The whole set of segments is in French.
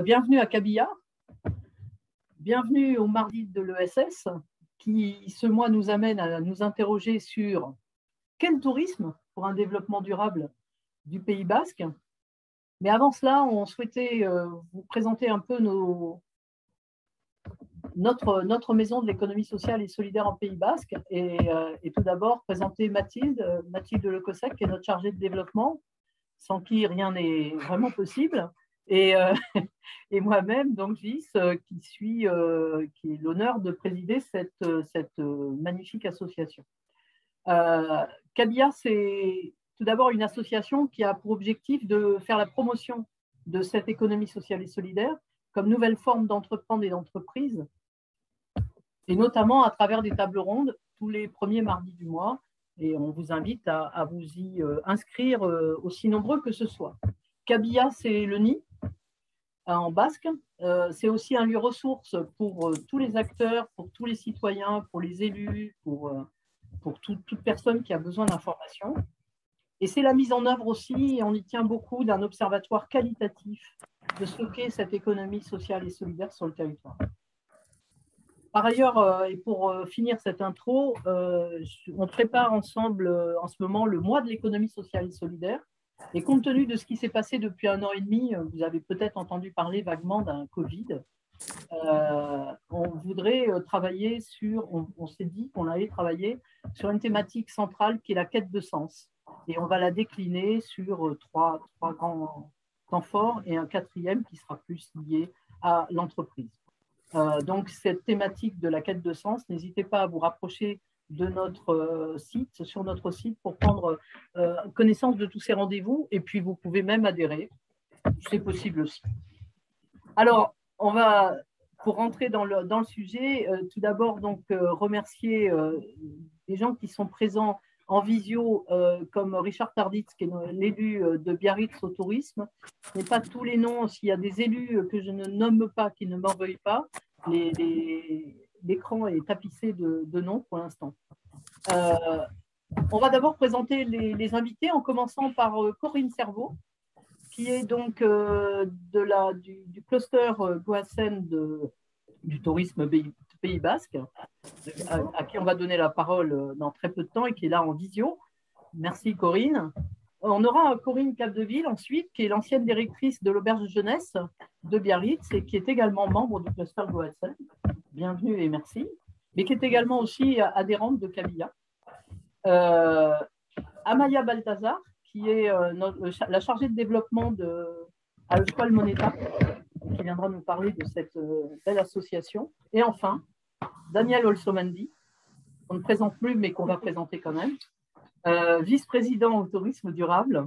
Bienvenue à Kabia, bienvenue au mardi de l'ESS qui ce mois nous amène à nous interroger sur quel tourisme pour un développement durable du Pays Basque. Mais avant cela, on souhaitait vous présenter un peu notre maison de l'économie sociale et solidaire en Pays Basque et tout d'abord présenter Mathilde Lecosec qui est notre chargée de développement, sans qui rien n'est vraiment possible. Et moi-même, donc Gis, qui est l'honneur de présider cette magnifique association. Kabia, c'est tout d'abord une association qui a pour objectif de faire la promotion de cette économie sociale et solidaire comme nouvelle forme d'entreprendre et d'entreprise, et notamment à travers des tables rondes tous les premiers mardis du mois. Et on vous invite à vous y inscrire aussi nombreux que ce soit. Kabia, c'est le nid en basque. C'est aussi un lieu ressource pour tous les acteurs, pour tous les citoyens, pour les élus, pour toute personne qui a besoin d'informations. Et c'est la mise en œuvre aussi, et on y tient beaucoup, d'un observatoire qualitatif de ce qu'est cette économie sociale et solidaire sur le territoire. Par ailleurs, et pour finir cette intro, on prépare ensemble en ce moment le mois de l'économie sociale et solidaire. Et compte tenu de ce qui s'est passé depuis 1 an et demi, vous avez peut-être entendu parler vaguement d'un Covid. On voudrait travailler on s'est dit qu'on allait travailler sur une thématique centrale qui est la quête de sens. Et on va la décliner sur trois grands temps forts et un quatrième qui sera plus lié à l'entreprise. Donc, cette thématique de la quête de sens, n'hésitez pas à vous rapprocher de notre site, sur notre site, pour prendre connaissance de tous ces rendez-vous. Et puis, vous pouvez même adhérer. C'est possible aussi. Alors, on va, pour rentrer dans le sujet, tout d'abord donc remercier les gens qui sont présents en visio, comme Richard Tarditz, qui est l'élu de Biarritz au tourisme. Ce n'est pas tous les noms, s'il y a des élus que je ne nomme pas, qui ne m'en veuillent pas, l'écran est tapissé de noms pour l'instant. On va d'abord présenter les invités en commençant par Corinne Cerveau, qui est donc du cluster Goassen du tourisme Pays Basque, à qui on va donner la parole dans très peu de temps et qui est là en visio. Merci Corinne. On aura Corinne Capdeville ensuite, qui est l'ancienne directrice de l'auberge de jeunesse de Biarritz et qui est également membre du cluster Goassen. Bienvenue et merci. Mais qui est également aussi adhérente de Kabia. Amaya Balthazar, qui est la chargée de développement à l'École Moneta, qui viendra nous parler de cette belle association. Et enfin, Daniel Olsomandi, qu'on ne présente plus, mais qu'on va présenter quand même, vice-président au tourisme durable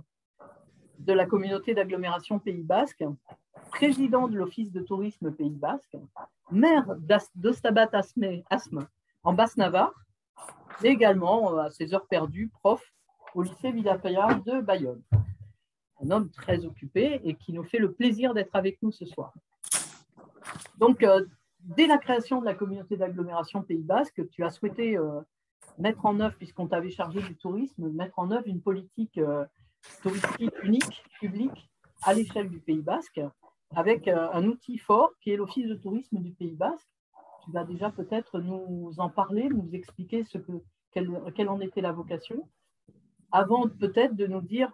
de la communauté d'agglomération Pays Basque, président de l'Office de tourisme Pays Basque, maire d'Ostabat Asme en Basse-Navarre, et également, à ses heures perdues, prof au lycée Villafayard de Bayonne. Un homme très occupé et qui nous fait le plaisir d'être avec nous ce soir. Donc, dès la création de la communauté d'agglomération Pays Basque, tu as souhaité mettre en œuvre, puisqu'on t'avait chargé du tourisme, mettre en œuvre une politique touristique unique, publique, à l'échelle du Pays Basque, avec un outil fort qui est l'Office de tourisme du Pays Basque. Tu vas déjà peut-être nous en parler, nous expliquer quelle en était la vocation, avant peut-être de nous dire,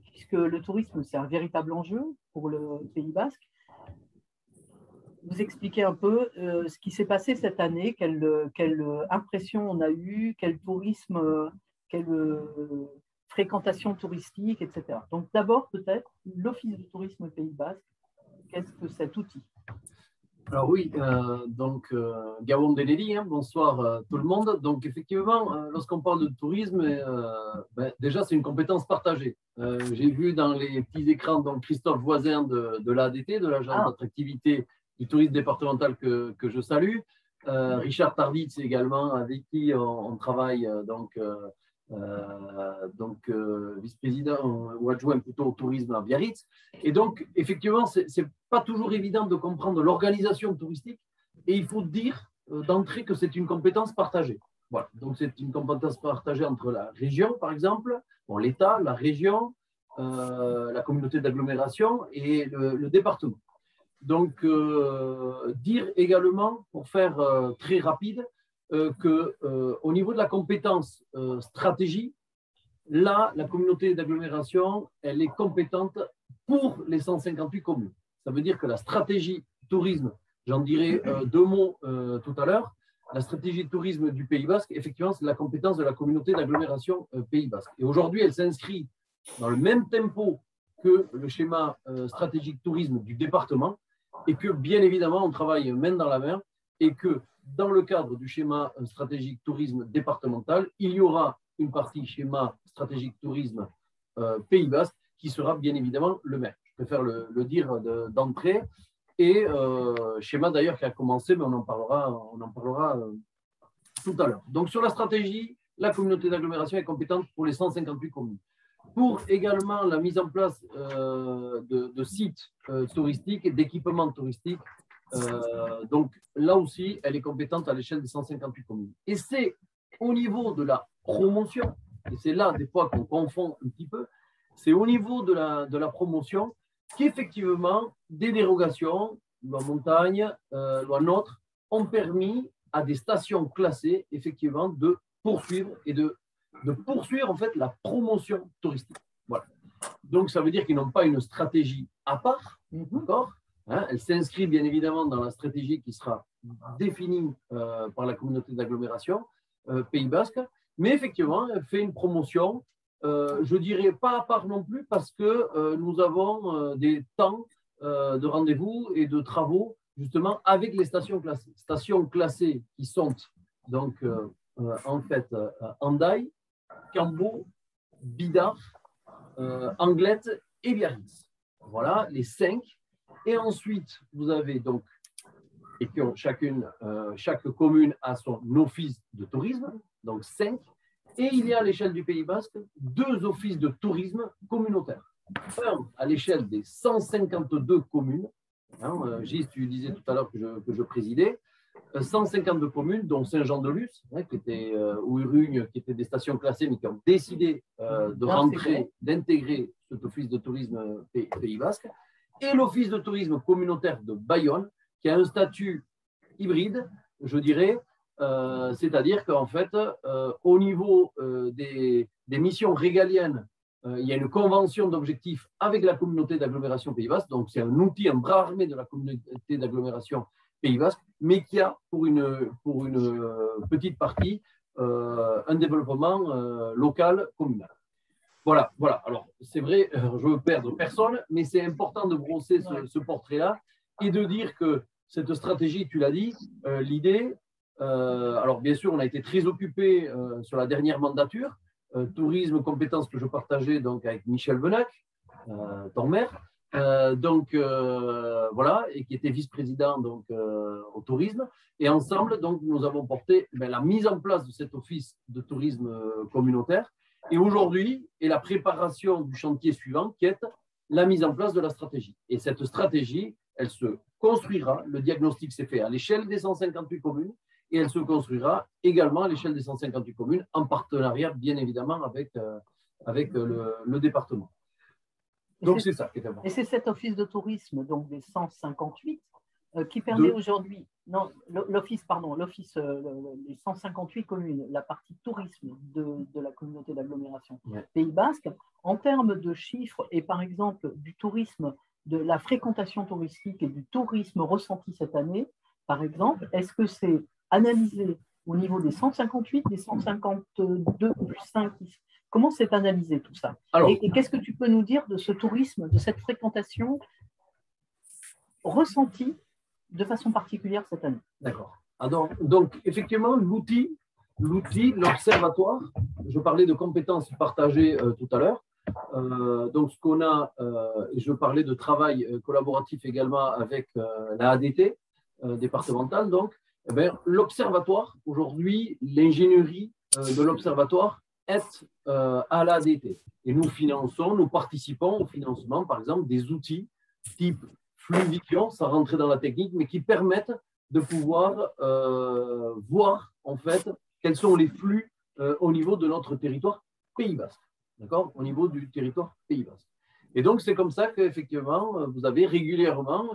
puisque le tourisme c'est un véritable enjeu pour le Pays Basque, vous expliquer un peu ce qui s'est passé cette année, quelle impression on a eue, quel tourisme, quelle fréquentation touristique, etc. Donc d'abord peut-être l'Office du tourisme Pays Basque, qu'est-ce que cet outil? Alors oui, Gabon Deneli, bonsoir tout le monde. Donc effectivement, lorsqu'on parle de tourisme, déjà c'est une compétence partagée. J'ai vu dans les petits écrans donc Christophe Voisin de l'ADT, de l'Agence d'attractivité du tourisme départemental que je salue. Richard Tarditz également, avec qui on travaille vice-président ou adjoint plutôt au tourisme à Biarritz. Et donc, effectivement, c'est pas toujours évident de comprendre l'organisation touristique et il faut dire d'entrée que c'est une compétence partagée. Voilà, donc c'est une compétence partagée entre la région, par exemple, l'État, la région, la communauté d'agglomération et le département. Donc, dire également, pour faire très rapide, qu'au niveau de la compétence stratégie, là, la communauté d'agglomération, elle est compétente pour les 158 communes. Ça veut dire que la stratégie tourisme, j'en dirai deux mots tout à l'heure, la stratégie de tourisme du Pays Basque, effectivement, c'est la compétence de la communauté d'agglomération Pays Basque. Et aujourd'hui, elle s'inscrit dans le même tempo que le schéma stratégique tourisme du département et que, bien évidemment, on travaille main dans la main et que, dans le cadre du schéma stratégique tourisme départemental, il y aura une partie schéma stratégique tourisme Pays Basque qui sera bien évidemment le maire. Je préfère le dire d'entrée. Et schéma d'ailleurs qui a commencé, mais on en parlera tout à l'heure. Donc sur la stratégie, la communauté d'agglomération est compétente pour les 158 communes. Pour également la mise en place de sites touristiques et d'équipements touristiques, donc là aussi, elle est compétente à l'échelle des 158 communes. Et c'est au niveau de la promotion, et c'est là des fois qu'on confond un petit peu, c'est au niveau de la promotion qu'effectivement, des dérogations, loi montagne, loi NOTRe, ont permis à des stations classées, effectivement, de poursuivre et de poursuivre en fait la promotion touristique. Voilà. Donc, ça veut dire qu'ils n'ont pas une stratégie à part, d'accord, hein, elle s'inscrit bien évidemment dans la stratégie qui sera définie par la communauté d'agglomération Pays Basque, mais effectivement, elle fait une promotion je dirais pas à part non plus parce que nous avons des temps de rendez-vous et de travaux justement avec les stations classées. Stations classées qui sont donc en fait Hendaye, Cambo, Bidart, Anglette et Biarritz. Voilà les 5. Et ensuite, vous avez donc, et que chaque commune a son office de tourisme, donc 5. Et il y a à l'échelle du Pays Basque 2 offices de tourisme communautaires. Un à l'échelle des 152 communes. Hein, Gilles, tu disais tout à l'heure que je présidais. 152 communes, dont Saint-Jean-de-Luz, hein, ou Urugne, qui étaient des stations classées, mais qui ont décidé d'intégrer cet office de tourisme Pays Basque. Et l'office de tourisme communautaire de Bayonne, qui a un statut hybride, je dirais, c'est-à-dire qu'en fait, au niveau des missions régaliennes, il y a une convention d'objectifs avec la communauté d'agglomération Pays Basque, donc c'est un outil, un bras armé de la communauté d'agglomération Pays Basque, mais qui a pour une petite partie un développement local communal. Voilà. Alors, c'est vrai, je ne veux perdre personne, mais c'est important de brosser ce portrait-là et de dire que cette stratégie, tu l'as dit, l'idée, alors bien sûr, on a été très occupé sur la dernière mandature, tourisme, compétences que je partageais donc avec Michel Benac, ton maire, voilà, et qui était vice-président donc au tourisme. Et ensemble, donc, nous avons porté la mise en place de cet office de tourisme communautaire. Et aujourd'hui, et la préparation du chantier suivant, qui est la mise en place de la stratégie. Et cette stratégie, elle se construira, le diagnostic s'est fait à l'échelle des 158 communes, et elle se construira également à l'échelle des 158 communes, en partenariat, bien évidemment, avec le département. Donc, c'est ça qui est important. Et c'est cet office de tourisme, donc des 158, qui permet aujourd'hui, non, l'office, les 158 communes, la partie tourisme de la communauté d'agglomération Pays Basque, en termes de chiffres et par exemple du tourisme, de la fréquentation touristique et du tourisme ressenti cette année, par exemple, est-ce que c'est analysé au niveau des 158, des 152 plus 5? Comment c'est analysé tout ça? Alors, et qu'est-ce que tu peux nous dire de ce tourisme, de cette fréquentation ressentie de façon particulière cette année? D'accord. Donc, effectivement, l'outil, l'observatoire, je parlais de compétences partagées tout à l'heure. Donc, ce qu'on a, je parlais de travail collaboratif également avec la ADT départementale. Donc, l'observatoire, aujourd'hui, l'ingénierie de l'observatoire est à la ADT. Et nous participons au financement, par exemple, des outils type Fluvision, ça rentrait dans la technique, mais qui permettent de pouvoir voir, en fait, quels sont les flux au niveau de notre territoire Pays Basque. D'accord ? Au niveau du territoire Pays Basque. Et donc, c'est comme ça qu'effectivement, vous avez régulièrement,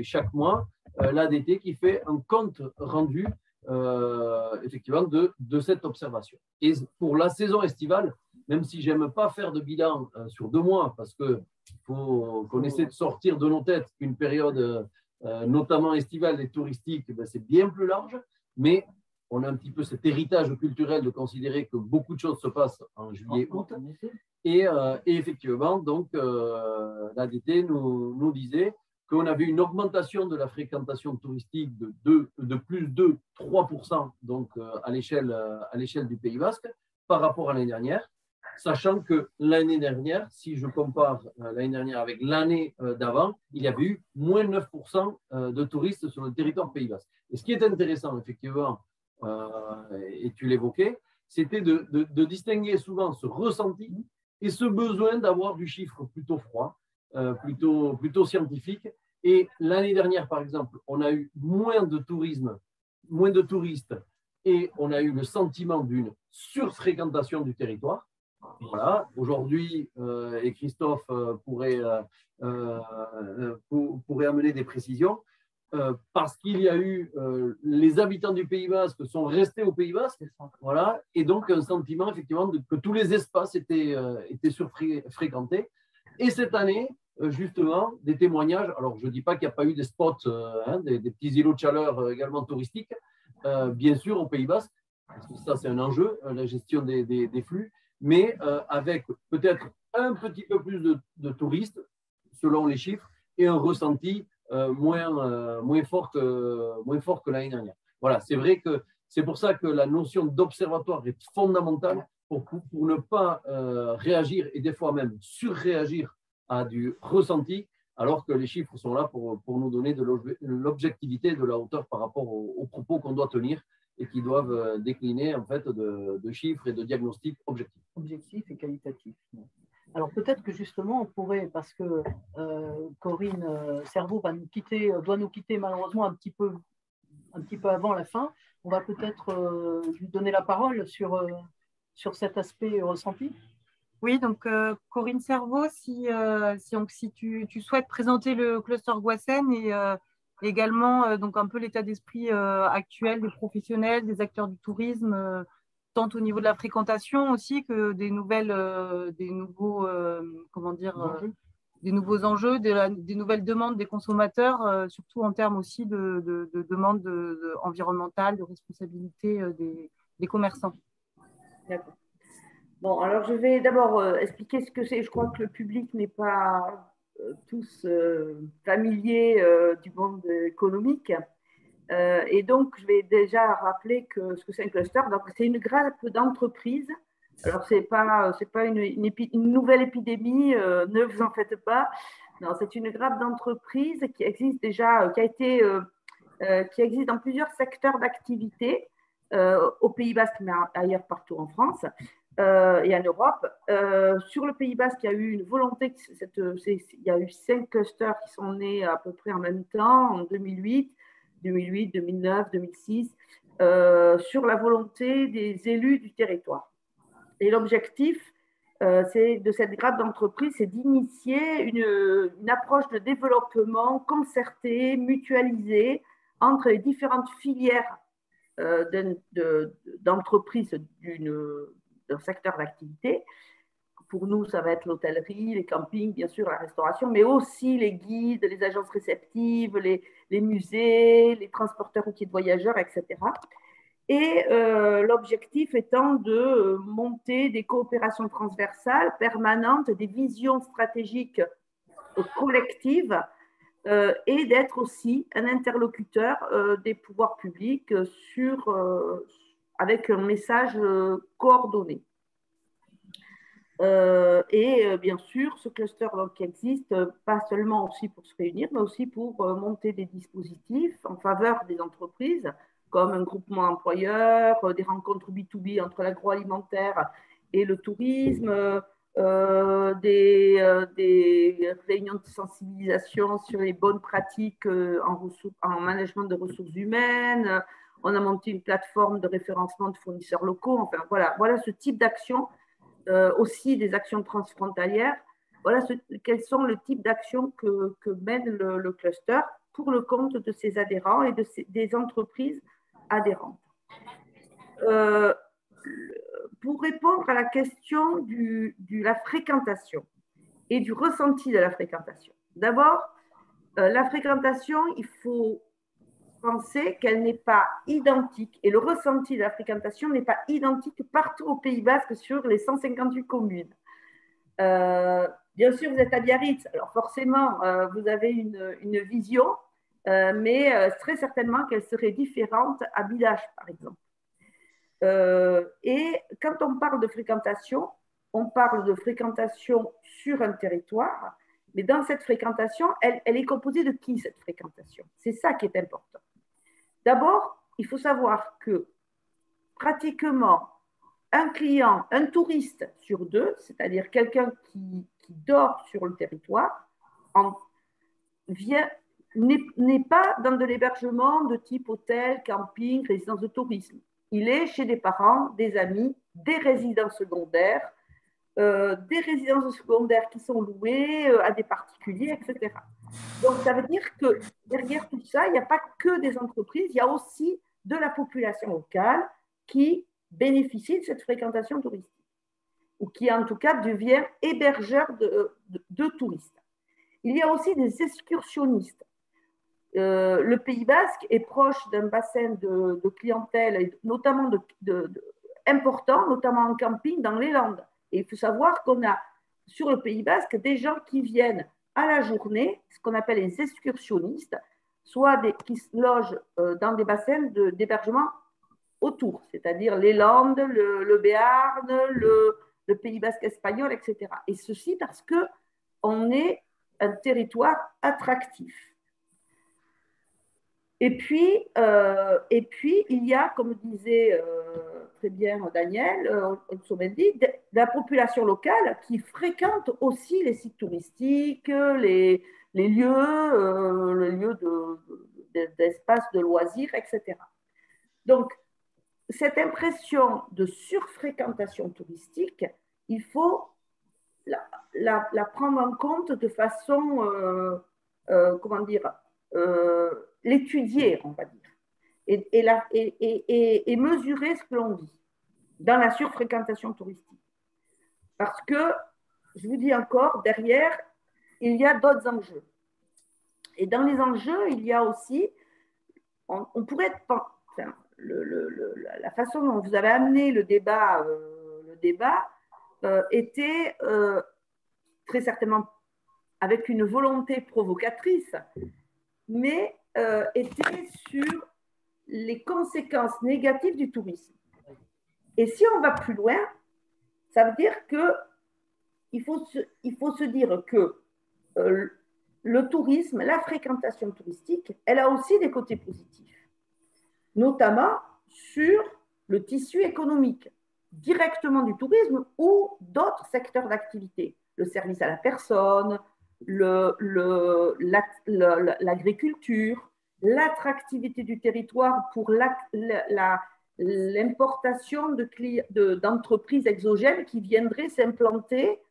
chaque mois, l'ADT qui fait un compte rendu effectivement de cette observation. Et pour la saison estivale, même si j'aime pas faire de bilan sur 2 mois, parce qu'on essaie de sortir de nos têtes une période notamment estivale et touristique, ben, c'est bien plus large, mais on a un petit peu cet héritage culturel de considérer que beaucoup de choses se passent en juillet-août. Et effectivement, donc, l'ADT nous disait qu'on avait une augmentation de la fréquentation touristique de plus de 3% donc, à l'échelle du Pays Basque par rapport à l'année dernière, sachant que l'année dernière, si je compare l'année dernière avec l'année d'avant, il y avait eu moins 9% de touristes sur le territoire Pays Basque. Et ce qui est intéressant, effectivement, et tu l'évoquais, c'était de distinguer souvent ce ressenti et ce besoin d'avoir du chiffre plutôt froid, plutôt scientifique. Et l'année dernière, par exemple, on a eu moins de touristes et on a eu le sentiment d'une surfréquentation du territoire. Voilà. Aujourd'hui, et Christophe pourrait amener des précisions, parce qu'il y a eu les habitants du Pays Basque sont restés au Pays Basque, voilà, et donc un sentiment effectivement que tous les espaces étaient surfréquentés. Et cette année, justement, des témoignages, alors je ne dis pas qu'il n'y a pas eu des spots, des petits îlots de chaleur également touristiques, bien sûr au Pays Basque, parce que ça c'est un enjeu, la gestion des flux, mais avec peut-être un petit peu plus de touristes, selon les chiffres, et un ressenti moins fort que l'année dernière. Voilà, c'est vrai que c'est pour ça que la notion d'observatoire est fondamentale pour ne pas réagir et des fois même surréagir à du ressenti, alors que les chiffres sont là pour nous donner de l'objectivité, de la hauteur par rapport aux propos qu'on doit tenir et qui doivent décliner en fait de chiffres et de diagnostics objectifs. Objectifs et qualitatifs. Alors peut-être que justement on pourrait, parce que Corinne Cerveau doit nous quitter malheureusement un petit peu avant la fin, on va peut-être lui donner la parole sur cet aspect ressenti. Oui, donc Corinne Cerveau, si tu souhaites présenter le cluster Guassen et également donc un peu l'état d'esprit actuel des professionnels, des acteurs du tourisme, tant au niveau de la fréquentation aussi que des nouveaux enjeux, des nouvelles demandes des consommateurs, surtout en termes aussi de demandes environnementales, de responsabilité des commerçants. D'accord. Bon, alors je vais d'abord expliquer ce que c'est. Je crois que le public n'est pas tous familiers du monde économique. Et donc, je vais déjà rappeler ce que c'est un cluster. Donc, c'est une grappe d'entreprises. Alors, ce n'est pas une nouvelle épidémie, ne vous en faites pas. Non, c'est une grappe d'entreprises qui existe déjà, qui existe dans plusieurs secteurs d'activité, au Pays Basque, mais ailleurs partout en France. Et en Europe. Sur le Pays Basque, il y a eu une volonté, il y a eu 5 clusters qui sont nés à peu près en même temps, en 2008, 2009, 2006, sur la volonté des élus du territoire. Et l'objectif de cette grappe d'entreprise, c'est d'initier une approche de développement concertée, mutualisée entre les différentes filières d'entreprises d'un secteur d'activité. Pour nous, ça va être l'hôtellerie, les campings, bien sûr, la restauration, mais aussi les guides, les agences réceptives, les musées, les transporteurs routiers de voyageurs, etc. Et l'objectif étant de monter des coopérations transversales permanentes, des visions stratégiques collectives et d'être aussi un interlocuteur des pouvoirs publics avec un message coordonné. Et bien sûr, ce cluster qui existe, pas seulement aussi pour se réunir, mais aussi pour monter des dispositifs en faveur des entreprises, comme un groupement employeur, des rencontres B2B entre l'agroalimentaire et le tourisme, des réunions de sensibilisation sur les bonnes pratiques en management de ressources humaines. On a monté une plateforme de référencement de fournisseurs locaux. Enfin, voilà ce type d'action. Aussi des actions transfrontalières voilà quels sont le type d'actions que mène le cluster pour le compte de ses adhérents et des entreprises adhérentes. Pour répondre à la question de la fréquentation et du ressenti de la fréquentation. D'abord, la fréquentation, il faut penser qu'elle n'est pas identique et le ressenti de la fréquentation n'est pas identique partout au Pays Basque sur les 158 communes. Bien sûr, vous êtes à Biarritz, alors forcément, vous avez une vision, mais très certainement qu'elle serait différente à Bidache, par exemple. Et quand on parle de fréquentation, on parle de fréquentation sur un territoire, mais dans cette fréquentation, elle est composée de qui, cette fréquentation? C'est ça qui est important. D'abord, il faut savoir que pratiquement un client, un touriste sur deux, c'est-à-dire quelqu'un qui dort sur le territoire, n'est pas dans de l'hébergement de type hôtel, camping, résidence de tourisme. Il est chez des parents, des amis, des résidences secondaires qui sont louées à des particuliers, etc. Donc, ça veut dire que derrière tout ça, il n'y a pas que des entreprises, il y a aussi de la population locale qui bénéficie de cette fréquentation touristique ou qui, en tout cas, devient hébergeur de touristes. Il y a aussi des excursionnistes. Le Pays Basque est proche d'un bassin de clientèle, notamment important, notamment en camping dans les Landes. Et il faut savoir qu'on a sur le Pays Basque des gens qui viennent à la journée, ce qu'on appelle les excursionnistes, soit qui se logent dans des bassins d'hébergement autour, c'est-à-dire les Landes, le Béarn, le Pays Basque espagnol, etc. Et ceci parce qu'on est un territoire attractif. Et puis, il y a, comme disait très bien Daniel Olsomendi, la population locale qui fréquente aussi les sites touristiques, les lieux d'espace de loisirs, etc. Donc, cette impression de surfréquentation touristique, il faut la prendre en compte de façon, comment dire, l'étudier, on va dire, et mesurer ce que l'on vit dans la surfréquentation touristique. Parce que, je vous dis encore, derrière, il y a d'autres enjeux. Et dans les enjeux, il y a aussi, on pourrait, enfin, la façon dont vous avez amené le débat était très certainement avec une volonté provocatrice, mais était sur les conséquences négatives du tourisme. Et si on va plus loin, ça veut dire qu'il faut se dire que le tourisme, la fréquentation touristique, elle a aussi des côtés positifs, notamment sur le tissu économique, directement du tourisme ou d'autres secteurs d'activité, le service à la personne, l'agriculture, l'attractivité du territoire pour l'importation d'entreprises exogènes qui viendraient s'implanter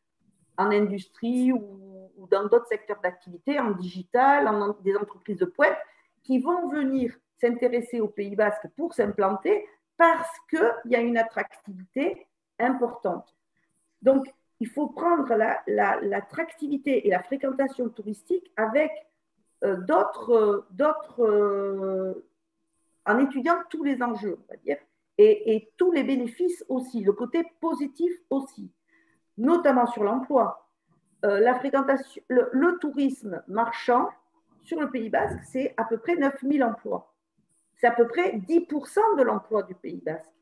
en industrie ou dans d'autres secteurs d'activité, en digital, des entreprises de pointe, qui vont venir s'intéresser au Pays Basque pour s'implanter parce qu'il y a une attractivité importante. Donc, il faut prendre l'attractivité et la fréquentation touristique avec en étudiant tous les enjeux, on va dire, et tous les bénéfices aussi, le côté positif aussi, notamment sur l'emploi. La fréquentation, le tourisme marchand sur le Pays Basque, c'est à peu près 9000 emplois. C'est à peu près 10% de l'emploi du Pays Basque,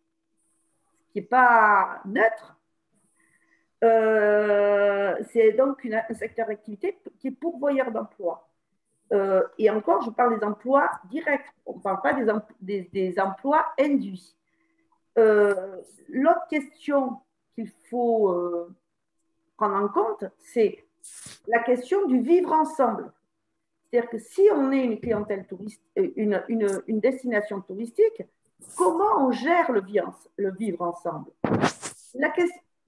ce qui n'est pas neutre. C'est donc un secteur d'activité qui est pourvoyeur d'emplois. Et encore, je parle des emplois directs, on ne parle pas des emplois induits. L'autre question qu'il faut prendre en compte, c'est la question du vivre ensemble. C'est-à-dire que si on est une clientèle touriste, une destination touristique, comment on gère le vivre ensemble?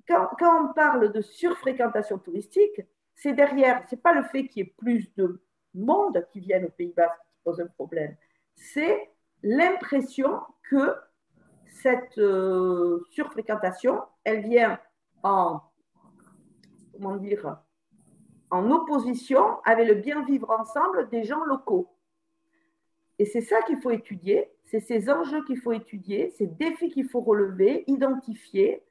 Quand on parle de surfréquentation touristique, c'est derrière, c'est pas le fait qu'il y ait plus de monde qui viennent au Pays Basque qui pose un problème, c'est l'impression que cette surfréquentation, elle vient en, comment dire, en opposition avec le bien vivre ensemble des gens locaux. Et c'est ça qu'il faut étudier, c'est ces enjeux qu'il faut étudier, ces défis qu'il faut relever, identifier,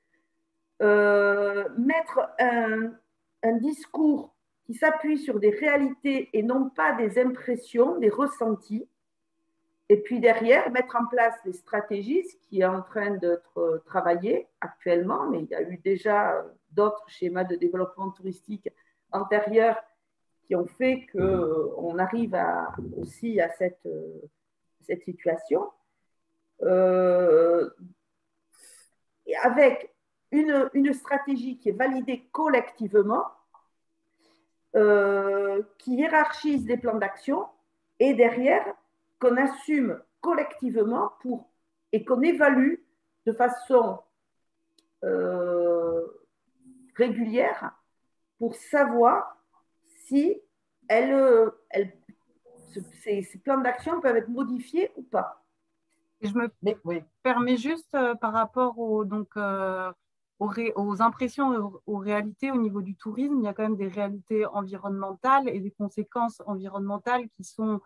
mettre un discours qui s'appuie sur des réalités et non pas des impressions, des ressentis. Et puis derrière, mettre en place les stratégies, ce qui est en train d'être travaillé actuellement, mais il y a eu déjà d'autres schémas de développement touristique antérieurs qui ont fait qu'on arrive aussi à cette situation. Avec une stratégie qui est validée collectivement, qui hiérarchise les plans d'action et derrière, qu'on assume collectivement et qu'on évalue de façon régulière pour savoir si ces plans d'action peuvent être modifiés ou pas. Et je me permets juste par rapport aux impressions et aux réalités au niveau du tourisme, il y a quand même des réalités environnementales et des conséquences environnementales qui sont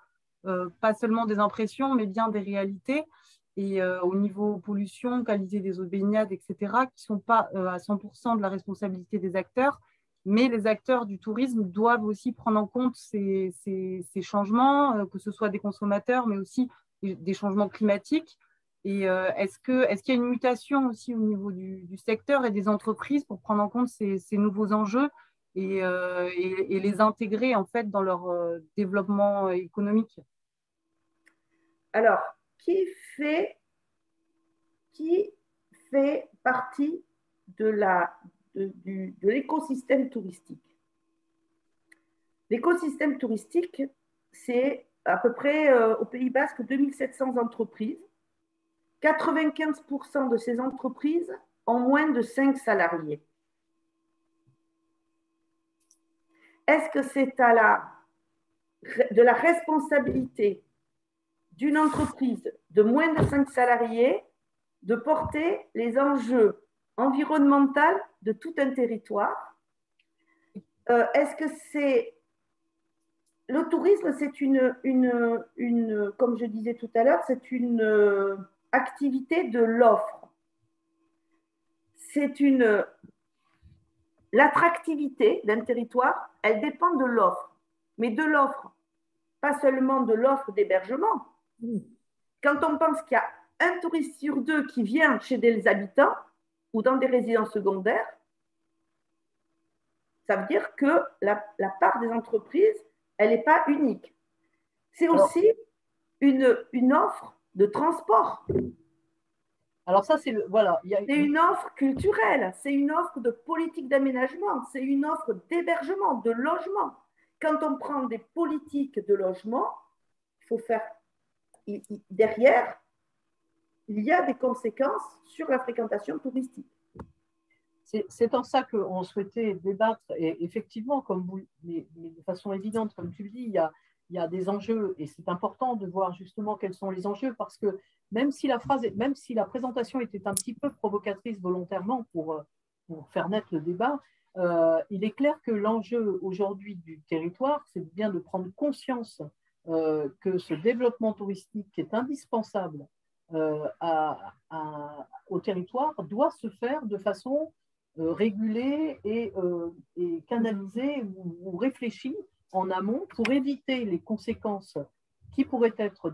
pas seulement des impressions, mais bien des réalités. Et au niveau pollution, qualité des eaux de baignade, etc., qui ne sont pas à 100% de la responsabilité des acteurs, mais les acteurs du tourisme doivent aussi prendre en compte ces changements, que ce soit des consommateurs, mais aussi des changements climatiques. Et est-ce qu'il y a une mutation aussi au niveau du secteur et des entreprises pour prendre en compte ces nouveaux enjeux et les intégrer en fait dans leur développement économique? Alors, qui fait partie de l'écosystème touristique? L'écosystème touristique, c'est à peu près au Pays Basque 2700 entreprises. 95% de ces entreprises ont moins de 5 salariés. Est-ce que c'est de la responsabilité d'une entreprise de moins de 5 salariés de porter les enjeux environnementaux de tout un territoire? Est-ce que c'est... Le tourisme, c'est comme je disais tout à l'heure, c'est une activité de l'offre. L'attractivité d'un territoire, elle dépend de l'offre. Mais de l'offre, pas seulement de l'offre d'hébergement. Quand on pense qu'il y a un touriste sur deux qui vient chez des habitants ou dans des résidences secondaires, ça veut dire que la part des entreprises, elle n'est pas unique. C'est aussi une offre de transport. Alors ça, c'est voilà. C'est une offre culturelle, c'est une offre de politique d'aménagement, c'est une offre d'hébergement, de logement. Quand on prend des politiques de logement, il faut faire derrière, il y a des conséquences sur la fréquentation touristique. C'est en ça qu'on souhaitait débattre. Et effectivement, mais de façon évidente, comme tu le dis, il y a des enjeux et c'est important de voir justement quels sont les enjeux parce que même si la présentation était un petit peu provocatrice volontairement pour faire naître le débat, il est clair que l'enjeu aujourd'hui du territoire, c'est bien de prendre conscience que ce développement touristique qui est indispensable au territoire doit se faire de façon régulée et canalisée ou réfléchie en amont pour éviter les conséquences qui pourraient être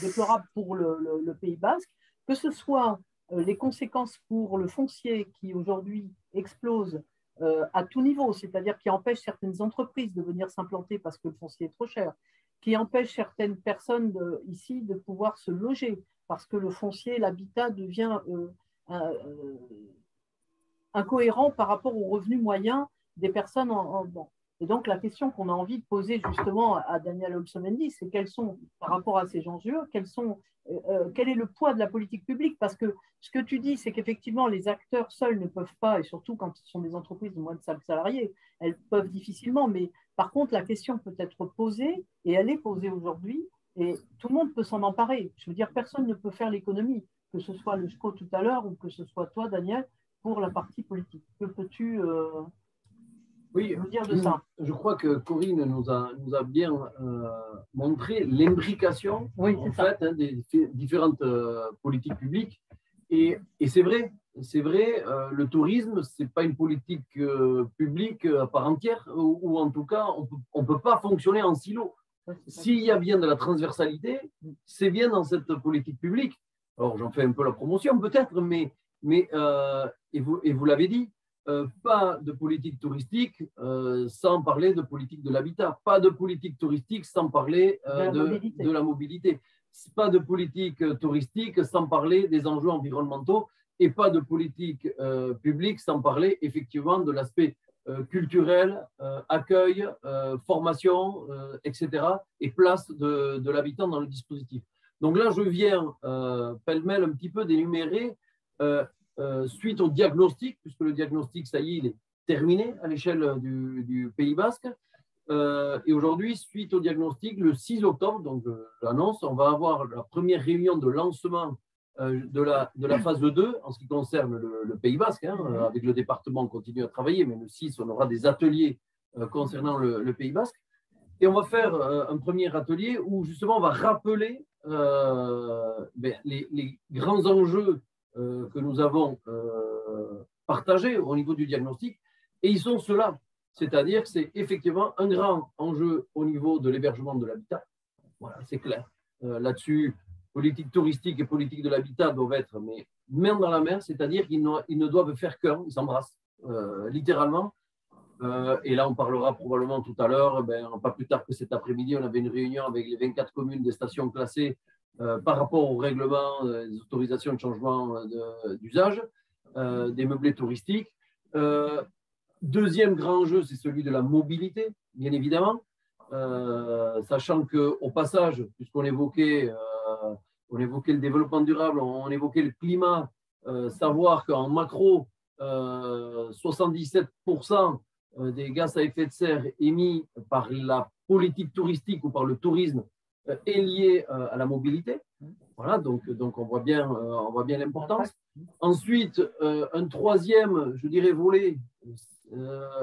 déplorables pour le Pays Basque, que ce soit les conséquences pour le foncier qui aujourd'hui explose à tout niveau, c'est-à-dire qui empêche certaines entreprises de venir s'implanter parce que le foncier est trop cher, qui empêche certaines personnes ici de pouvoir se loger parce que le foncier, l'habitat devient incohérent par rapport aux revenus moyens des personnes Et donc, la question qu'on a envie de poser justement à Daniel Olsomendi, c'est quels sont, par rapport à ces enjeux, quel est le poids de la politique publique? Parce que ce que tu dis, c'est qu'effectivement, les acteurs seuls ne peuvent pas, et surtout quand ce sont des entreprises de moins de 5 salariés, elles peuvent difficilement. Mais par contre, la question peut être posée, et elle est posée aujourd'hui, et tout le monde peut s'en emparer. Je veux dire, personne ne peut faire l'économie, que ce soit le SCO tout à l'heure ou que ce soit toi, Daniel, pour la partie politique. Que peux-tu oui, nous dire de ça? Je crois que Corinne nous a bien montré l'imbrication en fait, des différentes politiques publiques. Et c'est vrai, le tourisme, ce n'est pas une politique publique à part entière, ou en tout cas, on ne peut pas fonctionner en silo. S'il y a bien de la transversalité, c'est bien dans cette politique publique. Alors, j'en fais un peu la promotion peut-être, mais et vous l'avez dit, pas de politique touristique sans parler de politique de l'habitat, pas de politique touristique sans parler de la mobilité, pas de politique touristique sans parler des enjeux environnementaux et pas de politique publique sans parler effectivement de l'aspect culturel, accueil, formation, etc. et place de l'habitant dans le dispositif. Donc là, je viens pêle-mêle un petit peu d'énumérer suite au diagnostic, puisque le diagnostic, ça y est, il est terminé à l'échelle du Pays Basque. Et aujourd'hui, suite au diagnostic, le 6 octobre, donc j'annonce, on va avoir la première réunion de lancement de la phase 2 en ce qui concerne le Pays Basque. Avec le département, on continue à travailler, mais le 6, on aura des ateliers concernant le Pays Basque. Et on va faire un premier atelier où justement on va rappeler les grands enjeux que nous avons partagés au niveau du diagnostic. Et ils sont ceux-là. C'est-à-dire que c'est effectivement un grand enjeu au niveau de l'hébergement de l'habitat. Voilà, c'est clair. Là-dessus, politique touristique et politique de l'habitat doivent être main dans la main, c'est-à-dire qu'ils ne doivent faire qu'un, ils s'embrassent, littéralement. Et là, on parlera probablement tout à l'heure, pas plus tard que cet après-midi, on avait une réunion avec les 24 communes des stations classées par rapport au règlement des autorisations de changement d'usage des meublés touristiques. Deuxième grand enjeu, c'est celui de la mobilité, bien évidemment, sachant qu'au passage, puisqu'on évoquait le développement durable, on évoquait le climat, savoir qu'en macro, 77% des gaz à effet de serre émis par la politique touristique ou par le tourisme est lié à la mobilité. Voilà, donc on voit bien l'importance. Ensuite, un troisième, je dirais, volet,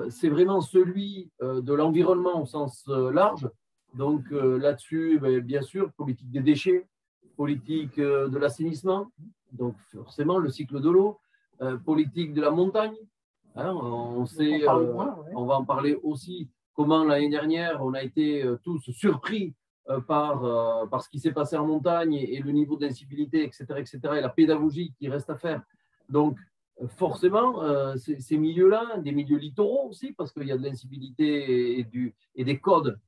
c'est vraiment celui de l'environnement au sens large. Donc là-dessus, bien sûr, politique des déchets, politique de l'assainissement, donc forcément le cycle de l'eau, politique de la montagne. On va en parler aussi, comment l'année dernière, on a été tous surpris par ce qui s'est passé en montagne et le niveau d'incivilité, etc., et la pédagogie qui reste à faire. Donc, forcément, ces milieux-là, des milieux littoraux aussi, parce qu'il y a de l'incivilité et des codes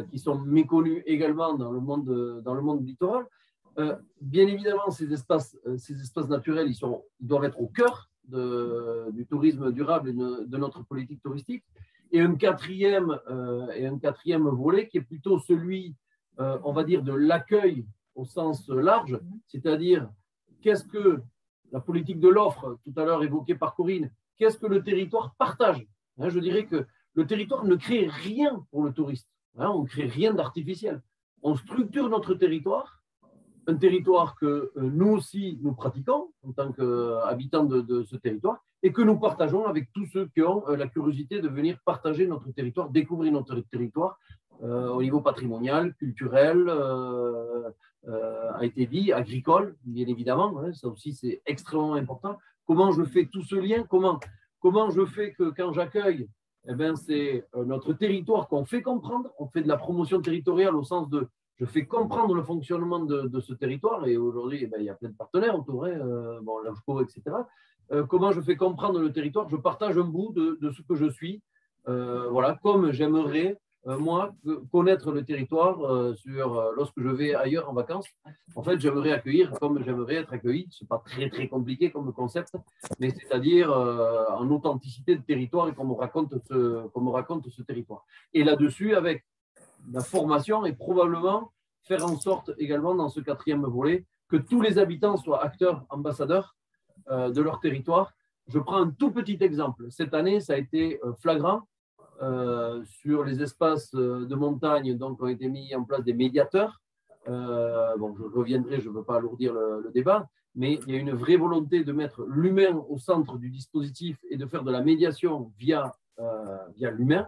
qui sont méconnus également dans le monde littoral. Bien évidemment, ces espaces naturels, ils doivent être au cœur du tourisme durable et de notre politique touristique. Et un quatrième volet qui est plutôt celui, on va dire, de l'accueil au sens large, c'est-à-dire qu'est-ce que la politique de l'offre, tout à l'heure évoquée par Corinne, qu'est-ce que le territoire partage? Je dirais que le territoire ne crée rien pour le touriste. On ne crée rien d'artificiel. On structure notre territoire, un territoire que nous aussi nous pratiquons en tant qu'habitants de ce territoire et que nous partageons avec tous ceux qui ont la curiosité de venir partager notre territoire, découvrir notre territoire au niveau patrimonial, culturel, a été dit, agricole, bien évidemment, ça aussi c'est extrêmement important. Comment je fais tout ce lien, comment je fais que quand j'accueille, c'est notre territoire qu'on fait comprendre, on fait de la promotion territoriale au sens de je fais comprendre le fonctionnement de ce territoire, et aujourd'hui il y a plein de partenaires autour, l'AFCO, etc. Comment je fais comprendre le territoire, je partage un bout de ce que je suis, comme j'aimerais moi, connaître le territoire lorsque je vais ailleurs en vacances. En fait, j'aimerais accueillir comme j'aimerais être accueilli. Ce n'est pas très, très compliqué comme concept, mais c'est-à-dire en authenticité de territoire et qu'on me raconte ce territoire. Et là-dessus, avec la formation et probablement faire en sorte également dans ce 4e volet que tous les habitants soient acteurs, ambassadeurs de leur territoire. Je prends un tout petit exemple. Cette année, ça a été flagrant. Sur les espaces de montagne, donc ont été mis en place des médiateurs. Bon, je reviendrai, je ne veux pas alourdir le débat, mais il y a une vraie volonté de mettre l'humain au centre du dispositif et de faire de la médiation via l'humain.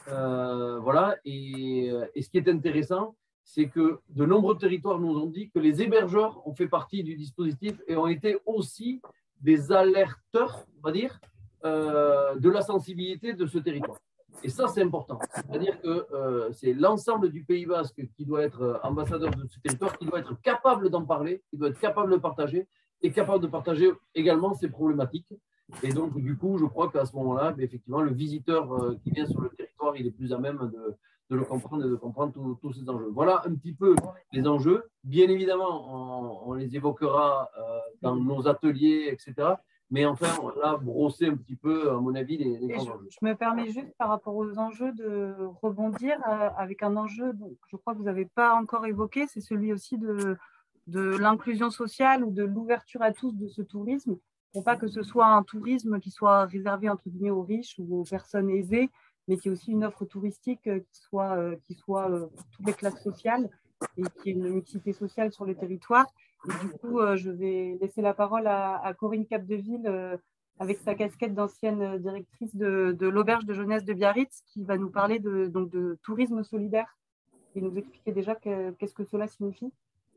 Voilà. Et ce qui est intéressant, c'est que de nombreux territoires nous ont dit que les hébergeurs ont fait partie du dispositif et ont été aussi des alerteurs, on va dire, de la sensibilité de ce territoire. Et ça, c'est important. C'est-à-dire que c'est l'ensemble du Pays Basque qui doit être ambassadeur de ce territoire, qui doit être capable d'en parler, qui doit être capable de partager et capable de partager également ses problématiques. Et donc, du coup, je crois qu'à ce moment-là, effectivement, le visiteur qui vient sur le territoire, il est plus à même de le comprendre et de comprendre tous ces enjeux. Voilà un petit peu les enjeux. Bien évidemment, on les évoquera dans nos ateliers, etc. Mais enfin, là, brosser un petit peu, à mon avis, les grands enjeux. Je me permets juste par rapport aux enjeux de rebondir avec un enjeu que je crois que vous n'avez pas encore évoqué, c'est celui aussi de l'inclusion sociale ou de l'ouverture à tous de ce tourisme, pour pas que ce soit un tourisme qui soit réservé entre guillemets aux riches ou aux personnes aisées, mais qui est aussi une offre touristique qui soit pour toutes les classes sociales et qui ait une mixité sociale sur le territoire. Et du coup, je vais laisser la parole à Corinne Capdeville avec sa casquette d'ancienne directrice de l'auberge de jeunesse de Biarritz qui va nous parler de tourisme solidaire et nous expliquer déjà qu'est-ce que cela signifie.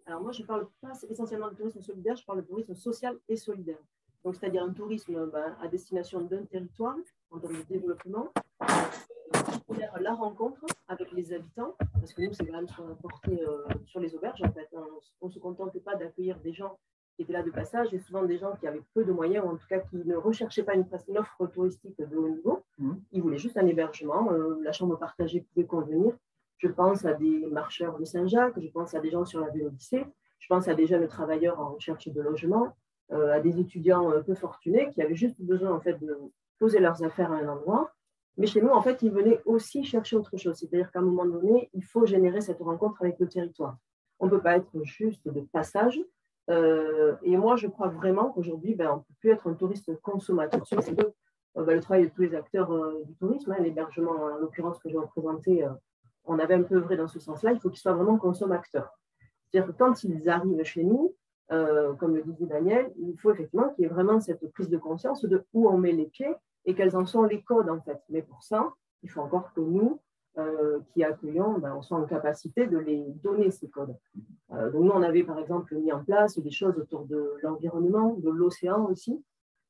Alors moi, je ne parle pas essentiellement de tourisme solidaire, je parle de tourisme social et solidaire. Donc, c'est-à-dire un tourisme à destination d'un territoire en termes de développement, faire la rencontre avec les habitants, parce que nous, c'est quand même ce qu'on a porté sur les auberges. En fait, on ne se contente pas d'accueillir des gens qui étaient là de passage, et souvent des gens qui avaient peu de moyens, ou en tout cas qui ne recherchaient pas une offre touristique de haut niveau. Ils voulaient juste un hébergement. La chambre partagée pouvait convenir. Je pense à des marcheurs de Saint-Jacques, je pense à des gens sur la Vélodyssée, je pense à des jeunes travailleurs en recherche de logement, à des étudiants peu fortunés qui avaient juste besoin en fait, de poser leurs affaires à un endroit. Mais chez nous, en fait, ils venaient aussi chercher autre chose. C'est-à-dire qu'à un moment donné, il faut générer cette rencontre avec le territoire. On ne peut pas être juste de passage. Et moi, je crois vraiment qu'aujourd'hui, on ne peut plus être un touriste consommateur. C'est le travail de tous les acteurs du tourisme, l'hébergement, en l'occurrence, que j'ai représenté, on avait un peu œuvré dans ce sens-là. Il faut qu'ils soient vraiment consommateurs. C'est-à-dire que quand ils arrivent chez nous, comme le disait Daniel, il faut effectivement qu'il y ait vraiment cette prise de conscience de où on met les pieds et quels en sont les codes, en fait. Mais pour ça, il faut encore que nous, qui accueillons, on soit en capacité de les donner, ces codes. Donc nous, on avait, par exemple, mis en place des choses autour de l'environnement, de l'océan aussi.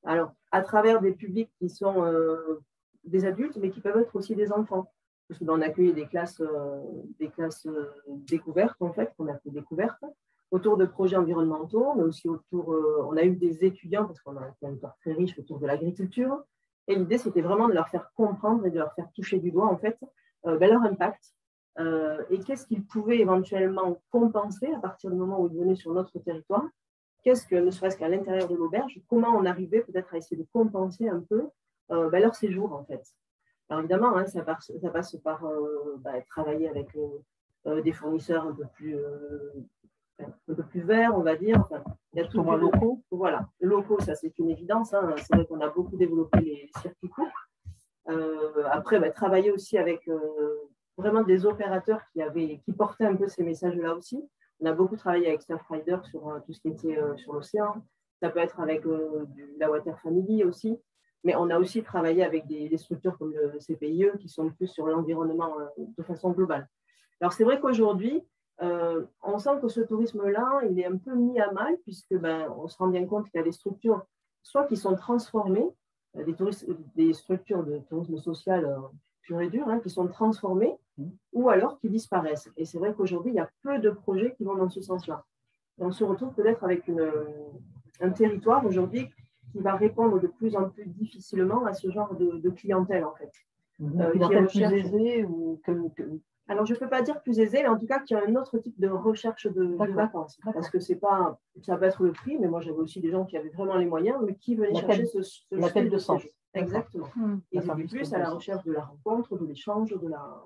Alors, à travers des publics qui sont des adultes, mais qui peuvent être aussi des enfants. Parce qu'on a accueilli des classes découvertes, en fait, qu'on a fait découvertes, autour de projets environnementaux, mais aussi autour, on a eu des étudiants, parce qu'on a un territoire très riche autour de l'agriculture. Et l'idée, c'était vraiment de leur faire comprendre et de leur faire toucher du doigt, en fait, leur impact et qu'est-ce qu'ils pouvaient éventuellement compenser à partir du moment où ils venaient sur notre territoire. Qu'est-ce que, ne serait-ce qu'à l'intérieur de l'auberge, comment on arrivait peut-être à essayer de compenser un peu leur séjour, en fait. Alors évidemment, hein, ça passe par travailler avec des fournisseurs un peu plus verts, on va dire. Enfin, il y a tout locaux. Voilà, locaux, ça c'est une évidence. Hein. C'est vrai qu'on a beaucoup développé les circuits courts. Après, travailler aussi avec vraiment des opérateurs qui portaient un peu ces messages-là aussi. On a beaucoup travaillé avec Surfrider sur tout ce qui était sur l'océan. Ça peut être avec la Water Family aussi. Mais on a aussi travaillé avec des structures comme le CPIE qui sont plus sur l'environnement de façon globale. Alors, c'est vrai qu'aujourd'hui, on sent que ce tourisme-là, il est un peu mis à mal puisque on se rend bien compte qu'il y a des structures, soit qui sont transformées, des structures de tourisme social pur et dur, hein, qui sont transformées, ou alors qui disparaissent. Et c'est vrai qu'aujourd'hui, il y a peu de projets qui vont dans ce sens-là. Et on se retrouve peut-être avec un territoire aujourd'hui qui va répondre de plus en plus difficilement à ce genre de clientèle, en fait. Clientèle plus aisée ou Alors, je ne peux pas dire plus aisée, mais en tout cas, qu'il y a un autre type de recherche de vacances. Parce que ça peut être le prix, mais moi, j'avais aussi des gens qui avaient vraiment les moyens, mais qui venaient chercher la quête de sens. Exactement. Ils étaient plus à la recherche de la rencontre, de l'échange, de la...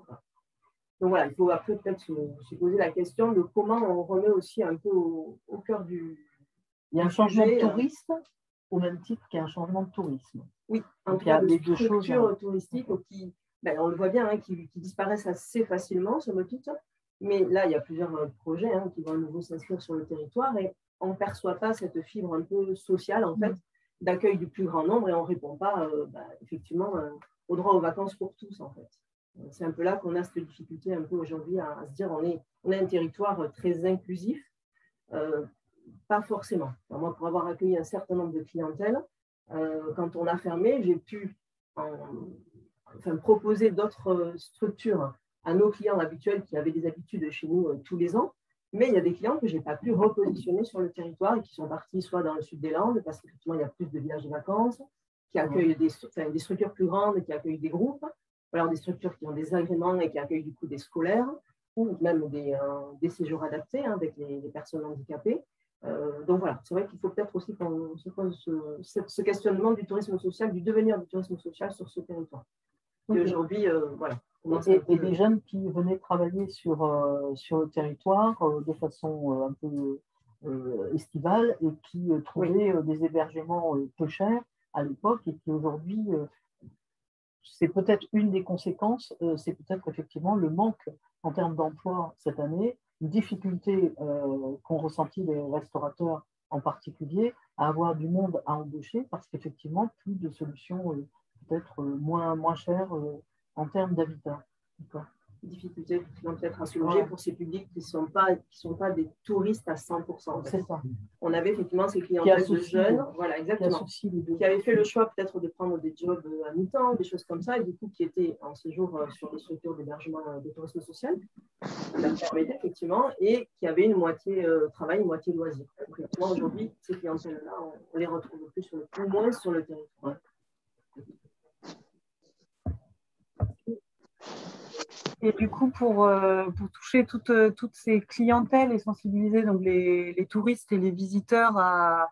Donc voilà, il faut après peut-être se poser la question de comment on remet aussi un peu au cœur du... Il y a un changement de tourisme au même titre qu'il y a un changement de tourisme. Oui, en tout cas, de structures touristiques qui, on le voit bien, hein, qui disparaissent assez facilement, somme toute. Mais là, il y a plusieurs projets qui vont à nouveau s'inscrire sur le territoire et on ne perçoit pas cette fibre un peu sociale, en fait, d'accueil du plus grand nombre et on ne répond pas, effectivement, au droit aux vacances pour tous, en fait. C'est un peu là qu'on a cette difficulté un peu aujourd'hui à se dire on est un territoire très inclusif, pas forcément. Enfin, moi, pour avoir accueilli un certain nombre de clientèles, quand on a fermé, j'ai pu proposer d'autres structures à nos clients habituels qui avaient des habitudes chez nous tous les ans, mais il y a des clients que je n'ai pas pu repositionner sur le territoire et qui sont partis soit dans le sud des Landes, parce qu'effectivement, il y a plus de villages de vacances, qui accueillent des structures plus grandes et qui accueillent des groupes, ou alors des structures qui ont des agréments et qui accueillent du coup des scolaires, ou même des séjours adaptés avec les personnes handicapées. Donc voilà, c'est vrai qu'il faut peut-être aussi qu'on se pose ce questionnement du tourisme social, du devenir du tourisme social sur ce territoire. Et aujourd'hui, voilà. Et des jeunes qui venaient travailler sur le territoire de façon un peu estivale et qui trouvaient des hébergements peu chers à l'époque et qui aujourd'hui, c'est peut-être une des conséquences, c'est peut-être effectivement le manque en termes d'emploi cette année, une difficulté qu'ont ressenti les restaurateurs en particulier à avoir du monde à embaucher parce qu'effectivement, plus de solutions peut-être moins chères en termes d'habitat. Difficulté peut-être à se loger pour ces publics qui sont pas des touristes à 100%. C'est ça. On avait effectivement ces clientèles de jeunes, voilà, exactement, qui avaient fait le choix peut-être de prendre des jobs à mi-temps, des choses comme ça, et du coup qui étaient en séjour sur des structures d'hébergement de tourisme social, qui leur permettaient effectivement, et qui avaient une moitié travail, une moitié loisir. Donc effectivement aujourd'hui, ces clientèles-là, on les retrouve plus ou moins sur le territoire. Et du coup, pour toucher toutes ces clientèles et sensibiliser donc les touristes et les visiteurs à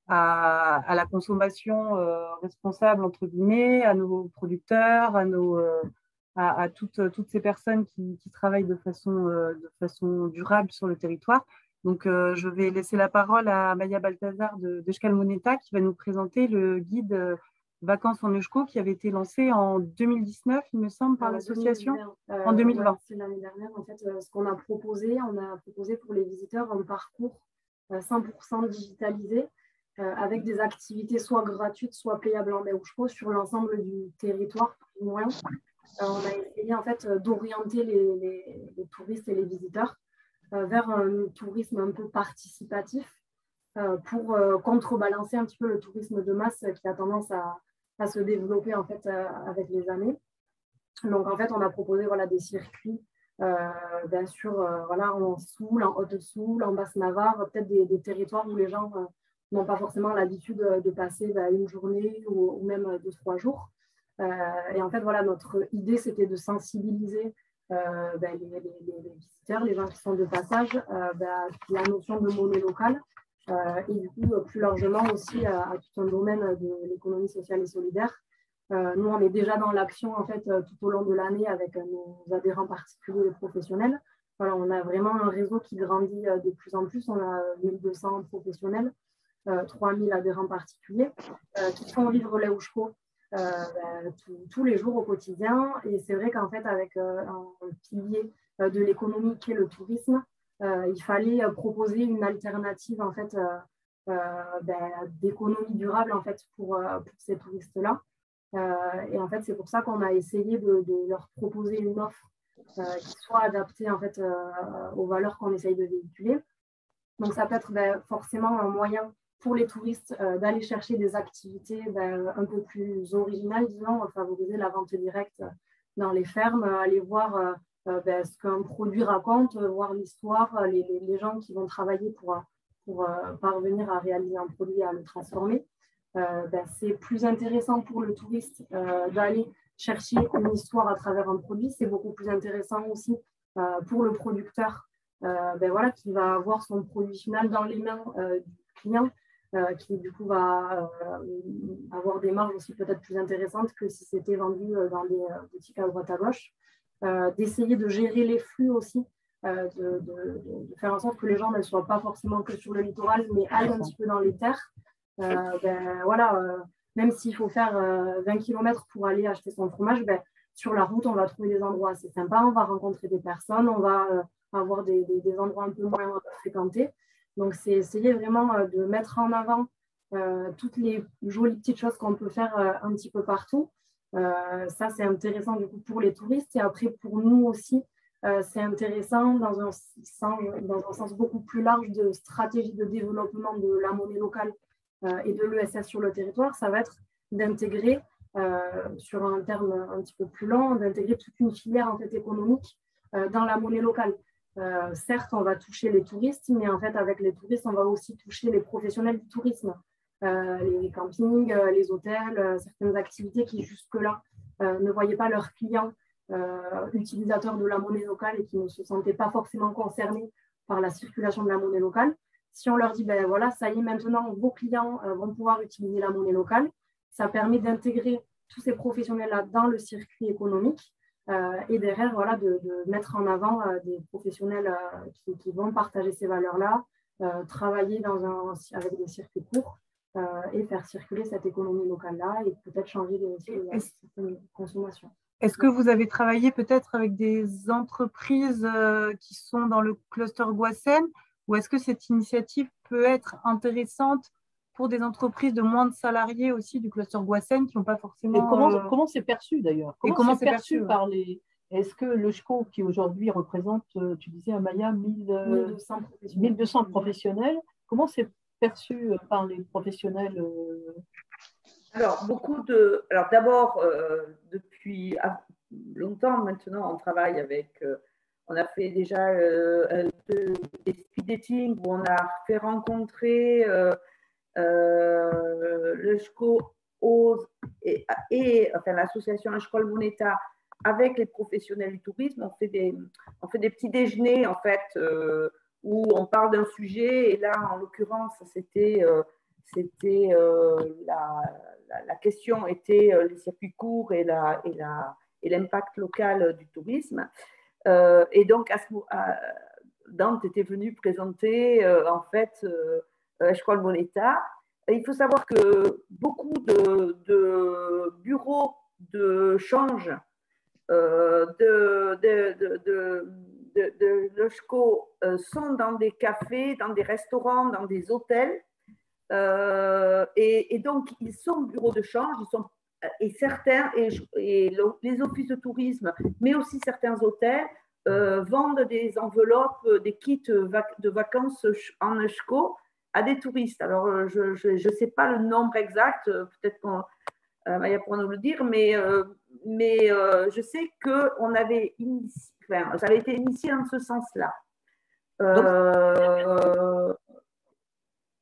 la consommation responsable, entre guillemets, à nos producteurs, à toutes ces personnes qui travaillent de façon durable sur le territoire. Donc, je vais laisser la parole à Maya Balthazar de Schkalmoneta qui va nous présenter le guide Vacances en Eusko qui avait été lancé en 2019, il me semble, par l'association. En 2020. Ouais, c'est l'année dernière. En fait, ce qu'on a proposé, pour les visiteurs un parcours 100% digitalisé avec des activités soit gratuites, soit payables en Eusko sur l'ensemble du territoire, plus ou moins. On a essayé en fait d'orienter les touristes et les visiteurs vers un tourisme un peu participatif pour contrebalancer un petit peu le tourisme de masse qui a tendance à se développer en fait avec les années. Donc en fait, on a proposé des circuits bien sûr en Soule, en Haute-Soule, en Basse-Navarre, peut-être des territoires où les gens n'ont pas forcément l'habitude de passer une journée ou même 2-3 jours. Et en fait, notre idée, c'était de sensibiliser les visiteurs, les gens qui sont de passage, la notion de monnaie locale et du coup, plus largement aussi à tout un domaine de l'économie sociale et solidaire. Nous, on est déjà dans l'action en fait, tout au long de l'année avec nos adhérents particuliers et professionnels. Voilà, on a vraiment un réseau qui grandit de plus en plus. On a 1200 professionnels, 3000 adhérents particuliers qui font vivre l'Eusko tous les jours au quotidien. Et c'est vrai qu'en fait, avec un pilier de l'économie qui est le tourisme, il fallait proposer une alternative en fait, d'économie durable en fait, pour ces touristes-là. Et en fait, c'est pour ça qu'on a essayé de leur proposer une offre qui soit adaptée en fait, aux valeurs qu'on essaye de véhiculer. Donc, ça peut être forcément un moyen pour les touristes d'aller chercher des activités un peu plus originales, disons, favoriser la vente directe dans les fermes, aller voir ce qu'un produit raconte, voir l'histoire, les gens qui vont travailler pour parvenir à réaliser un produit et à le transformer. C'est plus intéressant pour le touriste d'aller chercher une histoire à travers un produit, c'est beaucoup plus intéressant aussi pour le producteur voilà, qui va avoir son produit final dans les mains du client, qui du coup va avoir des marges aussi peut-être plus intéressantes que si c'était vendu dans des boutiques à droite à gauche. D'essayer de gérer les flux aussi, de faire en sorte que les gens ne soient pas forcément que sur le littoral, mais aillent un petit peu dans les terres. Voilà, même s'il faut faire 20 km pour aller acheter son fromage, sur la route, on va trouver des endroits assez sympas, on va rencontrer des personnes, on va avoir des endroits un peu moins fréquentés. Donc, c'est essayer vraiment de mettre en avant toutes les jolies petites choses qu'on peut faire un petit peu partout. Ça, c'est intéressant du coup pour les touristes. Et après, pour nous aussi, c'est intéressant dans un sens beaucoup plus large de stratégie de développement de la monnaie locale et de l'ESS sur le territoire. Ça va être d'intégrer, sur un terme un petit peu plus long, d'intégrer toute une filière en fait, économique dans la monnaie locale. Certes, on va toucher les touristes, mais en fait, avec les touristes, on va aussi toucher les professionnels du tourisme, les campings, les hôtels, certaines activités qui jusque-là ne voyaient pas leurs clients utilisateurs de la monnaie locale et qui ne se sentaient pas forcément concernés par la circulation de la monnaie locale. Si on leur dit, voilà, ça y est, maintenant, vos clients vont pouvoir utiliser la monnaie locale, ça permet d'intégrer tous ces professionnels-là dans le circuit économique. Et derrière, voilà, de mettre en avant des professionnels qui vont partager ces valeurs-là, travailler avec des circuits courts et faire circuler cette économie locale-là et peut-être changer certaines consommations. Est-ce que vous avez travaillé peut-être avec des entreprises qui sont dans le cluster Goassen, ou est-ce que cette initiative peut être intéressante pour des entreprises de moins de salariés aussi du cluster Goassen qui n'ont pas forcément… Et comment c'est perçu d'ailleurs? Comment c'est perçu par les… Est-ce que le SCO, qui aujourd'hui représente, tu disais, Amaya, 1200 professionnels, comment c'est perçu par les professionnels? Alors, d'abord, depuis longtemps maintenant, on travaille avec… on a fait déjà des speed dating où on a fait rencontrer le SCO et enfin, l'association Eshkol Moneta avec les professionnels du tourisme. On fait des petits déjeuners en fait où on parle d'un sujet, et là en l'occurrence la question était les circuits courts et l'impact local du tourisme. Et donc Dante était venu présenter en fait Eshkol Moneta. Il faut savoir que beaucoup de bureaux de change de l'ESCO sont dans des cafés, dans des restaurants, dans des hôtels. Et donc, ils sont bureaux de change, et certains, et les offices de tourisme, mais aussi certains hôtels, vendent des enveloppes, des kits de vacances en ESCO à des touristes. Alors, je ne sais pas le nombre exact, peut-être qu'on Maya pourra nous le dire, mais je sais que ça avait été initié en ce sens-là.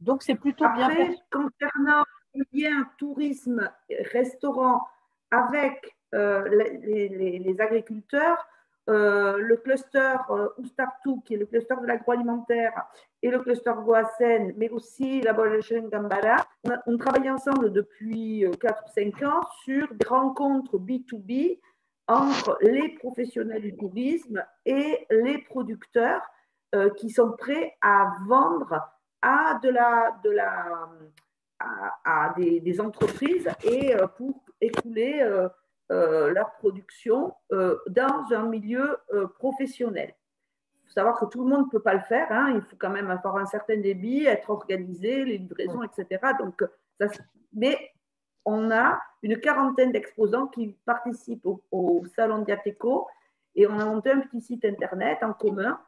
Donc, c'est plutôt bien. Après, concernant le lien tourisme-restaurant avec les agriculteurs, le cluster Oustartou, qui est le cluster de l'agroalimentaire, et le cluster Goassen, mais aussi la Bolchen Gambara, on travaille ensemble depuis 4 ou 5 ans sur des rencontres B2B entre les professionnels du tourisme et les producteurs qui sont prêts à vendre à des entreprises et pour écouler leur production dans un milieu professionnel. Il faut savoir que tout le monde ne peut pas le faire, hein. Il faut quand même avoir un certain débit, être organisé, les livraisons, etc. Donc, mais on a une quarantaine d'exposants qui participent au Salon Diateco, et on a monté un petit site internet en commun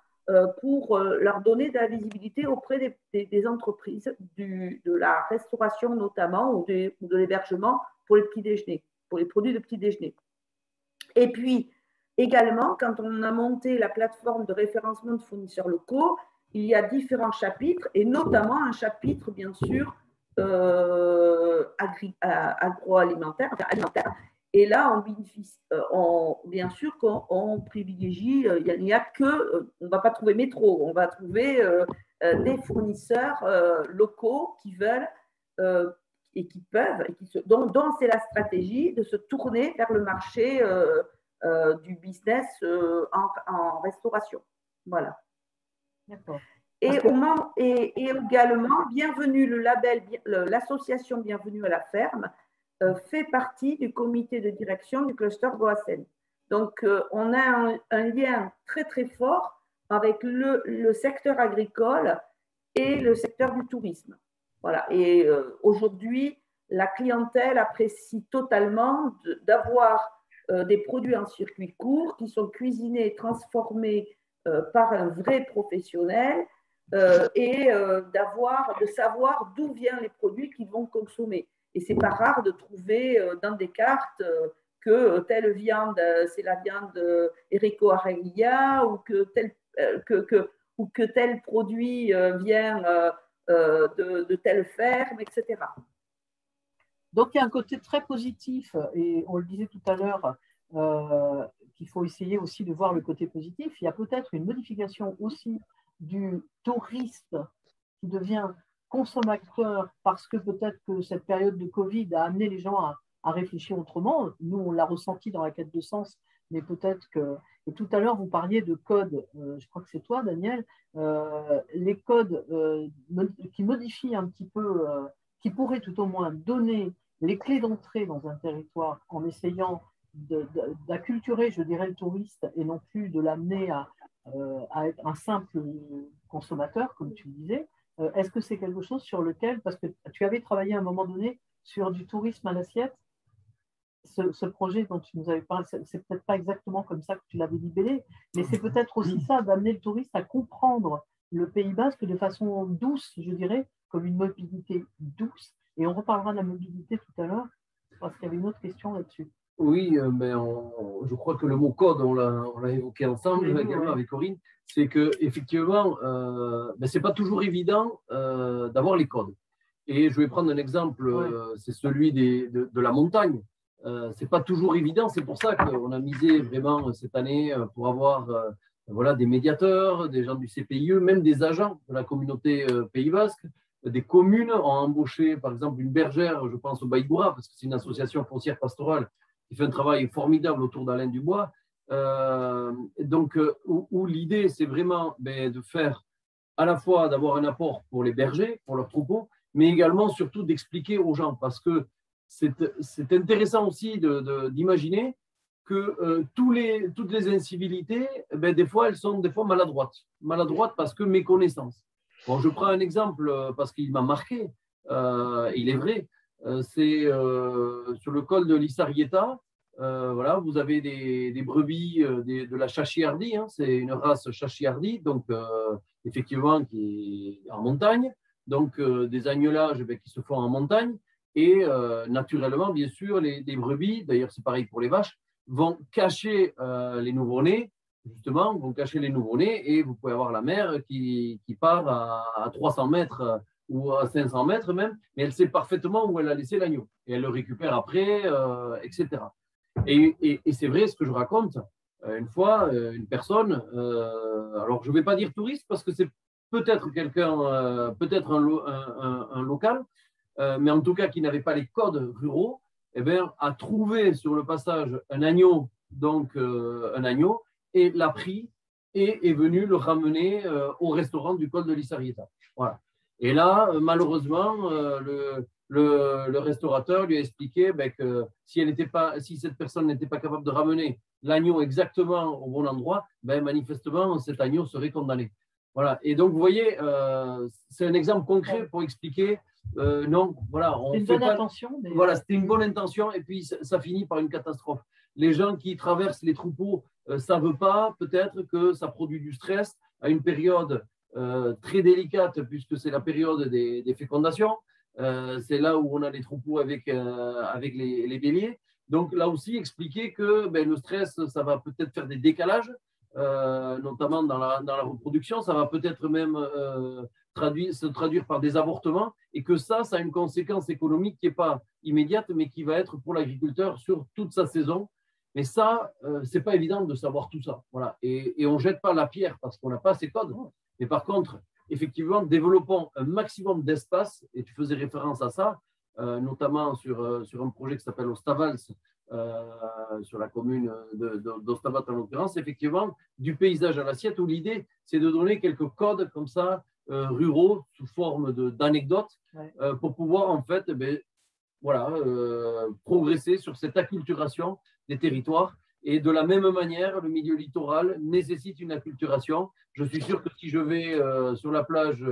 pour leur donner de la visibilité auprès des entreprises de la restauration notamment, ou de l'hébergement pour les petits déjeuners, pour les produits de petit déjeuner. Et puis, également, quand on a monté la plateforme de référencement de fournisseurs locaux, il y a différents chapitres, et notamment un chapitre, bien sûr, agroalimentaire, alimentaire. Et là, on bénéficie, bien sûr qu'on privilégie, il n'y a que, on ne va pas trouver métro, on va trouver des fournisseurs locaux qui veulent et qui peuvent, dont c'est la stratégie de se tourner vers le marché du business en restauration. Voilà. D'accord. Et également, Bienvenue, le label, l'association Bienvenue à la ferme fait partie du comité de direction du cluster Goassen. Donc, on a un lien très, très fort avec le secteur agricole et le secteur du tourisme. Voilà. Et aujourd'hui, la clientèle apprécie totalement d'avoir des produits en circuit court qui sont cuisinés et transformés par un vrai professionnel et de savoir d'où viennent les produits qu'ils vont consommer. Et c'est pas rare de trouver dans des cartes que telle viande, c'est la viande Enrico Areglia ou que tel produit vient de telle ferme, etc. Donc, il y a un côté très positif, et on le disait tout à l'heure, qu'il faut essayer aussi de voir le côté positif. Il y a peut-être une modification aussi du touriste qui devient consommateur parce que peut-être que cette période de Covid a amené les gens à réfléchir autrement. Nous, on l'a ressenti dans la quête de sens, mais peut-être que… Et tout à l'heure, vous parliez de codes, je crois que c'est toi, Daniel, les codes qui modifient un petit peu, qui pourraient tout au moins donner les clés d'entrée dans un territoire en essayant d'acculturer, je dirais, le touriste et non plus de l'amener à être un simple consommateur, comme tu le disais. Est-ce que c'est quelque chose sur lequel, parce que tu avais travaillé à un moment donné sur du tourisme à l'assiette, ce projet dont tu nous avais parlé, c'est peut-être pas exactement comme ça que tu l'avais libellé, mais c'est peut-être aussi ça, d'amener le touriste à comprendre le Pays Basque de façon douce, je dirais, comme une mobilité douce. Et on reparlera de la mobilité tout à l'heure, parce qu'il y avait une autre question là-dessus. Oui, mais je crois que le mot code, on l'a évoqué ensemble également avec Corinne, c'est qu'effectivement, ce n'est pas toujours évident d'avoir les codes. Et je vais prendre un exemple, c'est celui de la montagne. Ce n'est pas toujours évident, c'est pour ça qu'on a misé vraiment cette année pour avoir des médiateurs, des gens du CPIE, même des agents de la communauté Pays Basque. Des communes ont embauché, par exemple, une bergère, je pense au Baïgoura, parce que c'est une association foncière pastorale qui fait un travail formidable autour d'Alain Dubois. Où l'idée, c'est vraiment de faire à la fois d'avoir un apport pour les bergers, pour leurs troupeaux, mais également, surtout, d'expliquer aux gens, parce que c'est intéressant aussi d'imaginer que toutes les incivilités, des fois, elles sont maladroites. Maladroites parce que méconnaissance. Bon, je prends un exemple parce qu'il m'a marqué, il est vrai, c'est sur le col de l'Issarieta, vous avez des brebis de la Chachiardi, c'est une race Chachiardi, donc effectivement qui est en montagne, donc des agnelages qui se font en montagne, et naturellement, bien sûr, les brebis, d'ailleurs c'est pareil pour les vaches, vont cacher les nouveau-nés, justement, vont cacher les nouveau-nés, et vous pouvez avoir la mère qui part à 300 mètres ou à 500 mètres même, mais elle sait parfaitement où elle a laissé l'agneau, et elle le récupère après, etc. Et c'est vrai ce que je raconte. Une fois, une personne, alors je ne vais pas dire touriste parce que c'est peut-être quelqu'un, peut-être un local, mais en tout cas qui n'avait pas les codes ruraux, a trouvé sur le passage un agneau, et l'a pris et est venu le ramener au restaurant du col de l'Issarieta. Voilà. Et là, malheureusement, le restaurateur lui a expliqué que si cette personne n'était pas capable de ramener l'agneau exactement au bon endroit, manifestement, cet agneau serait condamné. Voilà. Et donc, vous voyez, c'est un exemple concret pour expliquer non, voilà, on fait fait pas. Intention, mais… Voilà, c'était une bonne intention et puis ça finit par une catastrophe. Les gens qui traversent les troupeaux ne savent pas peut-être que ça produit du stress à une période très délicate puisque c'est la période des fécondations. C'est là où on a les troupeaux avec les béliers. Donc là aussi, expliquer que le stress, ça va peut-être faire des décalages, notamment dans la reproduction. Ça va peut-être même se traduire par des avortements et que ça a une conséquence économique qui n'est pas immédiate, mais qui va être pour l'agriculteur sur toute sa saison. Mais ça, ce n'est pas évident de savoir tout ça. Voilà. Et on ne jette pas la pierre parce qu'on n'a pas ces codes. Mais par contre, effectivement, développons un maximum d'espace, et tu faisais référence à ça, notamment sur un projet qui s'appelle Ostavals, sur la commune d'Ostavat en l'occurrence, effectivement, du paysage à l'assiette, où l'idée, c'est de donner quelques codes comme ça, ruraux, sous forme d'anecdotes, pour pouvoir en fait, voilà, progresser sur cette acculturation des territoires. Et de la même manière, le milieu littoral nécessite une acculturation. Je suis sûr que si je vais sur la plage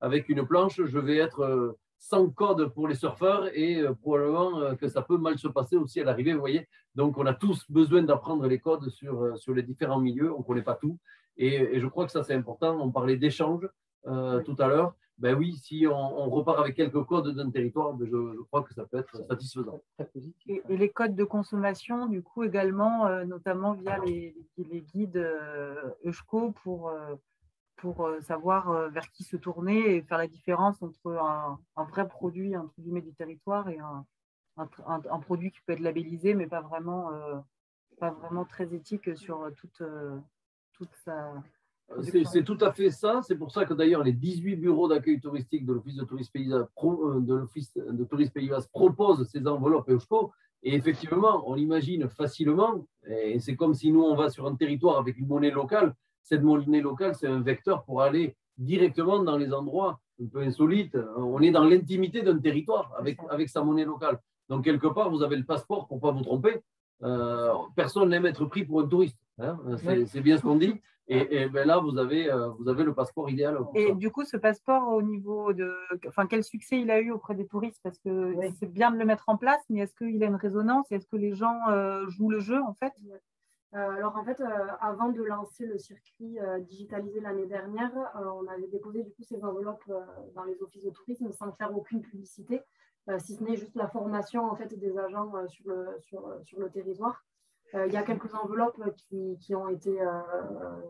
avec une planche, je vais être sans code pour les surfeurs et probablement que ça peut mal se passer aussi à l'arrivée, vous voyez. Donc, on a tous besoin d'apprendre les codes sur les différents milieux. On ne connaît pas tout. Et je crois que ça, c'est important. On parlait d'échange tout à l'heure. Ben oui, si on repart avec quelques codes d'un territoire, je crois que ça peut être satisfaisant. Et les codes de consommation, du coup, également, notamment via les guides EuSCO pour savoir vers qui se tourner et faire la différence entre un vrai produit, entre guillemets, du territoire et un produit qui peut être labellisé, mais pas vraiment très éthique sur toute sa... C'est tout à fait ça. C'est pour ça que d'ailleurs les 18 bureaux d'accueil touristique de l'Office de tourisme Pays Basque proposent ces enveloppes EuSCO. Et effectivement, on l'imagine facilement. Et c'est comme si nous, on va sur un territoire avec une monnaie locale. Cette monnaie locale, c'est un vecteur pour aller directement dans les endroits un peu insolites. On est dans l'intimité d'un territoire avec sa monnaie locale. Donc, quelque part, vous avez le passeport pour ne pas vous tromper. Personne n'aime être pris pour un touriste. Hein, c'est bien ce qu'on dit. Et ben là, vous avez le passeport idéal. Et du coup, ce passeport, au niveau de… Enfin, quel succès il a eu auprès des touristes? Parce que c'est bien de le mettre en place, mais est-ce qu'il a une résonance? Est-ce que les gens jouent le jeu, en fait? Alors, en fait, avant de lancer le circuit digitalisé l'année dernière, on avait déposé du coup ces enveloppes dans les offices de tourisme sans faire aucune publicité, si ce n'est juste la formation en fait, des agents sur le territoire. Il y a quelques enveloppes qui ont été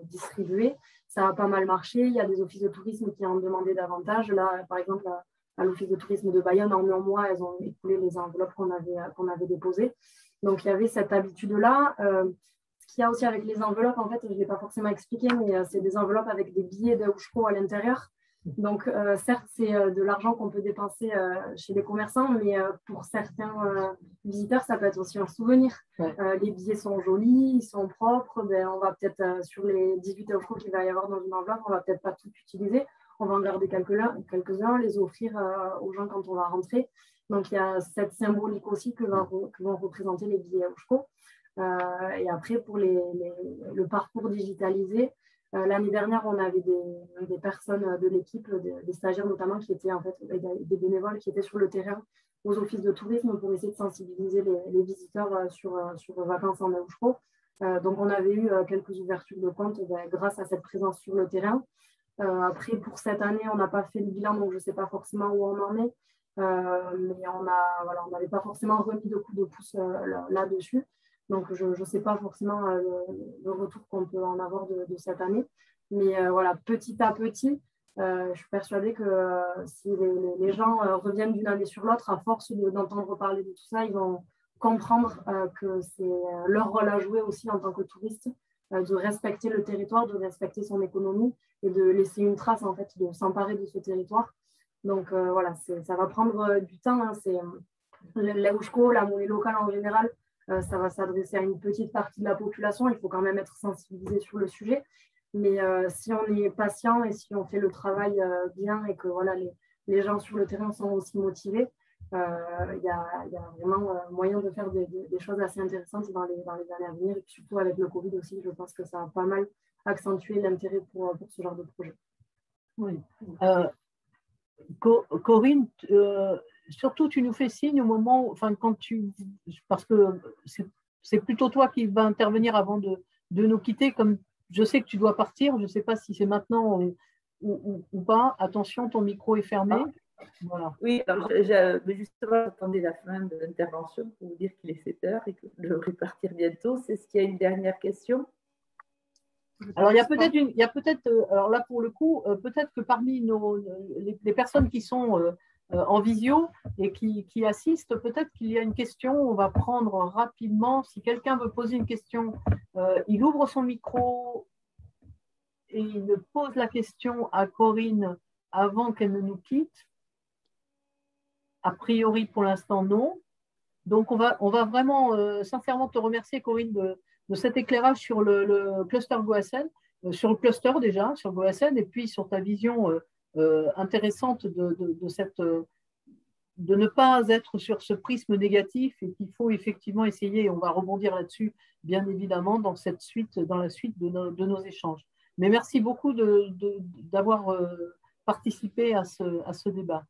distribuées. Ça a pas mal marché. Il y a des offices de tourisme qui en demandaient davantage. Là, par exemple, à l'office de tourisme de Bayonne, en un mois, elles ont écoulé les enveloppes qu'on avait déposées. Donc, il y avait cette habitude-là. Ce qu'il y a aussi avec les enveloppes, en fait, je ne l'ai pas forcément expliqué, mais c'est des enveloppes avec des billets d'EuSCO à l'intérieur. Donc, certes, c'est de l'argent qu'on peut dépenser chez les commerçants, mais pour certains visiteurs, ça peut être aussi un souvenir. Les billets sont jolis, ils sont propres. Ben, on va peut-être, sur les 18 euros qu'il va y avoir dans une enveloppe, on ne va peut-être pas tout utiliser. On va en garder quelques-uns, les offrir aux gens quand on va rentrer. Donc, il y a cette symbolique aussi que vont représenter les billets EuSCO. Et après, pour le parcours digitalisé, l'année dernière, on avait des personnes de l'équipe, des stagiaires notamment, qui étaient en fait des bénévoles qui étaient sur le terrain aux offices de tourisme pour essayer de sensibiliser les visiteurs sur vacances en EuSCO. Donc, on avait eu quelques ouvertures de compte grâce à cette présence sur le terrain. Après, pour cette année, on n'a pas fait le bilan, donc je ne sais pas forcément où on en est. Mais on n'avait pas forcément remis de coup de pouce là-dessus. Donc, je ne sais pas forcément le retour qu'on peut en avoir de cette année. Mais voilà, petit à petit, je suis persuadée que si les gens reviennent d'une année sur l'autre, à force d'entendre parler de tout ça, ils vont comprendre que c'est leur rôle à jouer aussi en tant que touriste, de respecter le territoire, de respecter son économie et de laisser une trace, en fait, de s'emparer de ce territoire. Donc, voilà, ça va prendre du temps. Hein, c'est l'EuSCO, la monnaie locale en général. Ça va s'adresser à une petite partie de la population. Il faut quand même être sensibilisé sur le sujet. Mais si on est patient et si on fait le travail bien et que voilà, les gens sur le terrain sont aussi motivés, il y a vraiment moyen de faire des choses assez intéressantes dans les années à venir. Et surtout avec le Covid aussi, je pense que ça a pas mal accentué l'intérêt pour ce genre de projet. Oui. Corinne, surtout, tu nous fais signe au moment, enfin, parce que c'est plutôt toi qui vas intervenir avant de nous quitter, comme je sais que tu dois partir, je ne sais pas si c'est maintenant ou pas. Attention, ton micro est fermé. Voilà. Oui, alors justement, j'attendais la fin de l'intervention pour vous dire qu'il est 7 heures et que je devrais partir bientôt. C'est ce qu'il y a une dernière question? Alors, il y a peut-être, alors là pour le coup, peut-être que parmi les personnes qui sont en visio et qui assistent, peut-être qu'il y a une question. On va prendre rapidement. Si quelqu'un veut poser une question, il ouvre son micro et il pose la question à Corinne avant qu'elle ne nous quitte. A priori, pour l'instant, non. Donc, on va vraiment sincèrement te remercier, Corinne, de cet éclairage sur le cluster Goassen, sur le cluster déjà, sur Goassen, et puis sur ta vision intéressante de ne pas être sur ce prisme négatif et qu'il faut effectivement essayer, et on va rebondir là-dessus, bien évidemment, dans la suite de nos échanges. Mais merci beaucoup d'avoir participé à ce débat.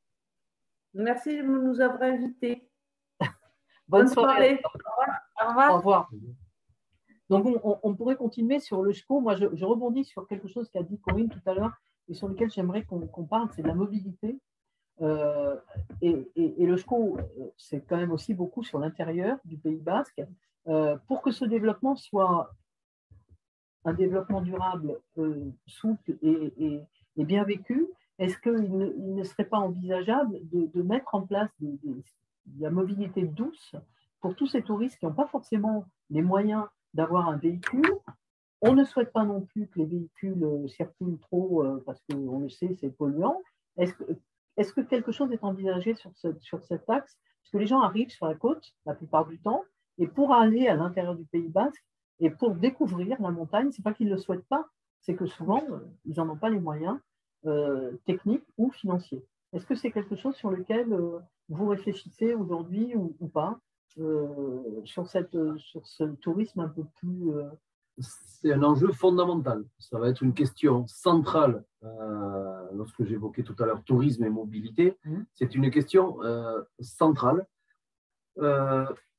Merci de nous avoir invités. Bonne soirée. Au revoir. Au revoir. Donc, on pourrait continuer sur le SCO. Moi, je rebondis sur quelque chose qu'a dit Corinne tout à l'heure et sur lequel j'aimerais qu'on parle, c'est de la mobilité. Et le SCO, c'est quand même aussi beaucoup sur l'intérieur du Pays basque. Pour que ce développement soit un développement durable, souple et bien vécu, est-ce qu'il ne serait pas envisageable de mettre en place de la mobilité douce pour tous ces touristes qui n'ont pas forcément les moyens d'avoir un véhicule? On ne souhaite pas non plus que les véhicules circulent trop parce qu'on le sait, c'est polluant. Est-ce que quelque chose est envisagé sur cet axe? Parce que les gens arrivent sur la côte la plupart du temps, et pour aller à l'intérieur du Pays basque et pour découvrir la montagne, ce n'est pas qu'ils ne le souhaitent pas, c'est que souvent, ils n'en ont pas les moyens techniques ou financiers. Est-ce que c'est quelque chose sur lequel vous réfléchissez aujourd'hui ou pas sur ce tourisme un peu plus… C'est un enjeu fondamental. Ça va être une question centrale lorsque j'évoquais tout à l'heure tourisme et mobilité. C'est une question centrale.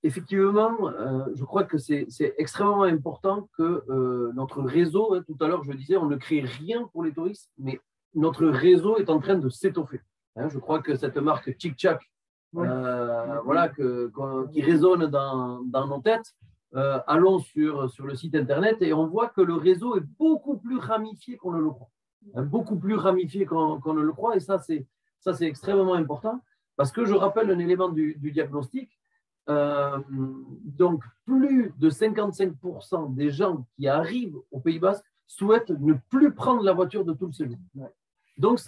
Effectivement, je crois que c'est extrêmement important que notre réseau, tout à l'heure je disais, on ne crée rien pour les touristes, mais notre réseau est en train de s'étoffer. Je crois que cette marque Chic Chac, voilà, qui résonne dans nos têtes, allons sur le site internet et on voit que le réseau est beaucoup plus ramifié qu'on ne le croit. Beaucoup plus ramifié qu'on ne le croit, et ça c'est extrêmement important parce que je rappelle un élément du diagnostic. Donc, plus de 55% des gens qui arrivent au Pays basque souhaitent ne plus prendre la voiture de tout le séjour. Donc,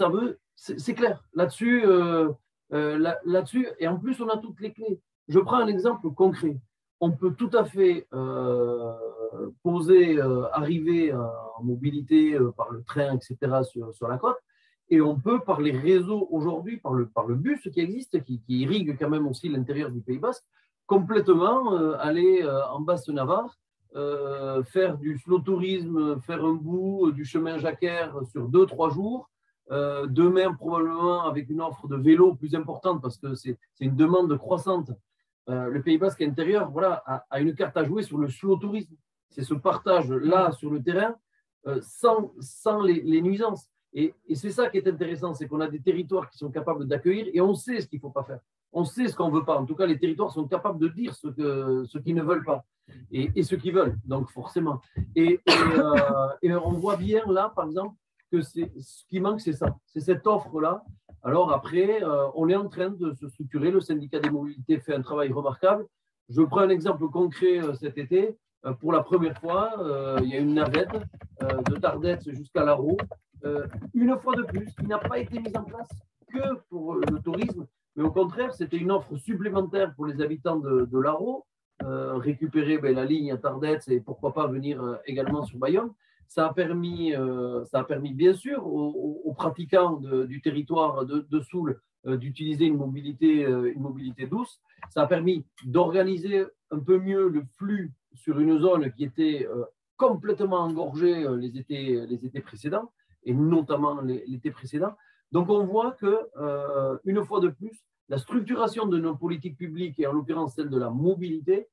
c'est clair. Là-dessus, et en plus, on a toutes les clés. Je prends un exemple concret. On peut tout à fait arriver en mobilité par le train, etc., sur la côte. Et on peut, par les réseaux aujourd'hui, par le bus qui existe, qui irrigue quand même aussi l'intérieur du Pays basque, complètement aller en Basse-Navarre, faire du slow tourisme, faire un bout du chemin Jacquère sur 2-3 jours. Demain, probablement avec une offre de vélo plus importante parce que c'est une demande croissante. Le Pays basque intérieur a une carte à jouer sur le slow tourisme. C'est ce partage-là sur le terrain sans les nuisances. Et c'est ça qui est intéressant, c'est qu'on a des territoires qui sont capables d'accueillir et on sait ce qu'il ne faut pas faire. On sait ce qu'on ne veut pas. En tout cas, les territoires sont capables de dire ce qu'ils ne veulent pas et ce qu'ils veulent, donc forcément. Et on voit bien là, par exemple, que ce qui manque, c'est ça. C'est cette offre-là. Alors après, on est en train de se structurer. Le syndicat des mobilités fait un travail remarquable. Je prends un exemple concret cet été. Pour la première fois, il y a une navette de Tardets jusqu'à Larot. Une fois de plus, qui n'a pas été mise en place que pour le tourisme, mais au contraire, c'était une offre supplémentaire pour les habitants de Larot, récupérer la ligne à Tardets et pourquoi pas venir également sur Bayonne. Ça a permis bien sûr aux pratiquants du territoire de Soule d'utiliser une mobilité douce. Ça a permis d'organiser un peu mieux le flux sur une zone qui était complètement engorgée les étés précédents, et notamment l'été précédent. Donc, on voit que, une fois de plus, la structuration de nos politiques publiques, et en l'occurrence celle de la mobilité,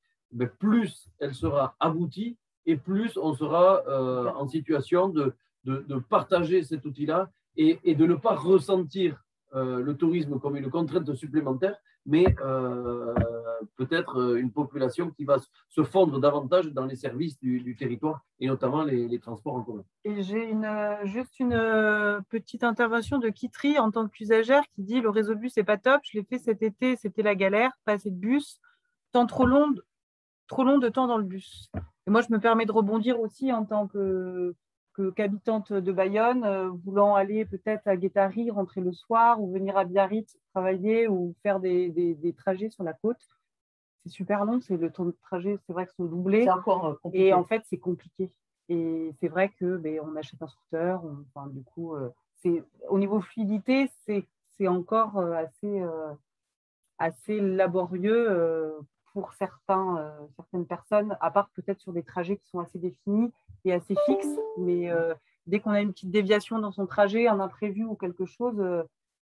plus elle sera aboutie et plus on sera en situation de partager cet outil-là et de ne pas ressentir le tourisme comme une contrainte supplémentaire, mais peut-être une population qui va se fondre davantage dans les services du territoire et notamment les transports en commun. Et j'ai juste une petite intervention de Kitry en tant qu'usagère qui dit le réseau bus n'est pas top, je l'ai fait cet été, c'était la galère, pas assez de bus, temps trop long de temps dans le bus. Et moi, je me permets de rebondir aussi en tant qu'habitante de Bayonne, voulant aller peut-être à Guétary, rentrer le soir, ou venir à Biarritz travailler ou faire des trajets sur la côte. C'est super long, c'est le temps de trajet, c'est vrai que sont doublés. C'est encore compliqué. Et en fait, c'est compliqué. Et c'est vrai que on achète un scooter. Enfin, du coup, au niveau fluidité, c'est encore assez laborieux pour certaines personnes, à part peut-être sur des trajets qui sont assez définis et assez fixes. Mais dès qu'on a une petite déviation dans son trajet, un imprévu ou quelque chose,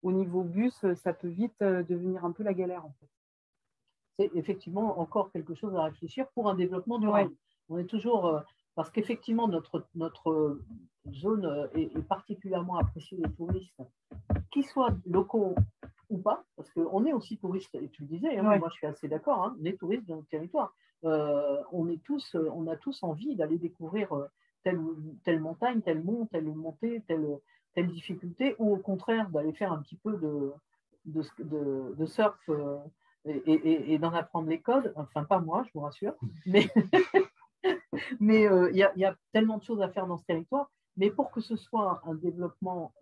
au niveau bus, ça peut vite devenir un peu la galère, en fait. C'est effectivement encore quelque chose à réfléchir pour un développement durable. Ouais. On est toujours, parce qu'effectivement, notre zone est particulièrement appréciée des touristes, qu'ils soient locaux ou pas, parce qu'on est aussi touristes, et tu le disais, hein, moi je suis assez d'accord, hein, on est touristes dans notre territoire. On a tous envie d'aller découvrir telle montagne, tel mont, telle montée, telle difficulté, ou au contraire d'aller faire un petit peu de surf et d'en apprendre les codes. Enfin, pas moi, je vous rassure, mais il y a tellement de choses à faire dans ce territoire. Mais pour que ce soit un développement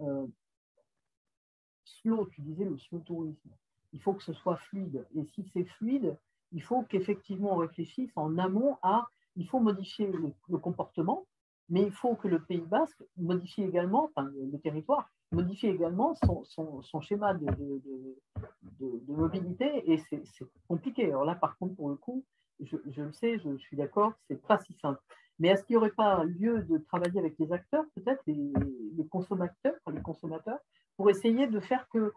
slow, tu disais le slow tourisme, il faut que ce soit fluide. Et si c'est fluide, il faut qu'effectivement on réfléchisse en amont il faut modifier le comportement, mais il faut que le Pays Basque modifie également, enfin le territoire, modifie également son schéma de mobilité, et c'est compliqué. Alors là, par contre, pour le coup, je le sais, je suis d'accord, c'est pas si simple. Mais est-ce qu'il n'y aurait pas lieu de travailler avec les acteurs, peut-être les consommateurs, pour essayer de faire qu'il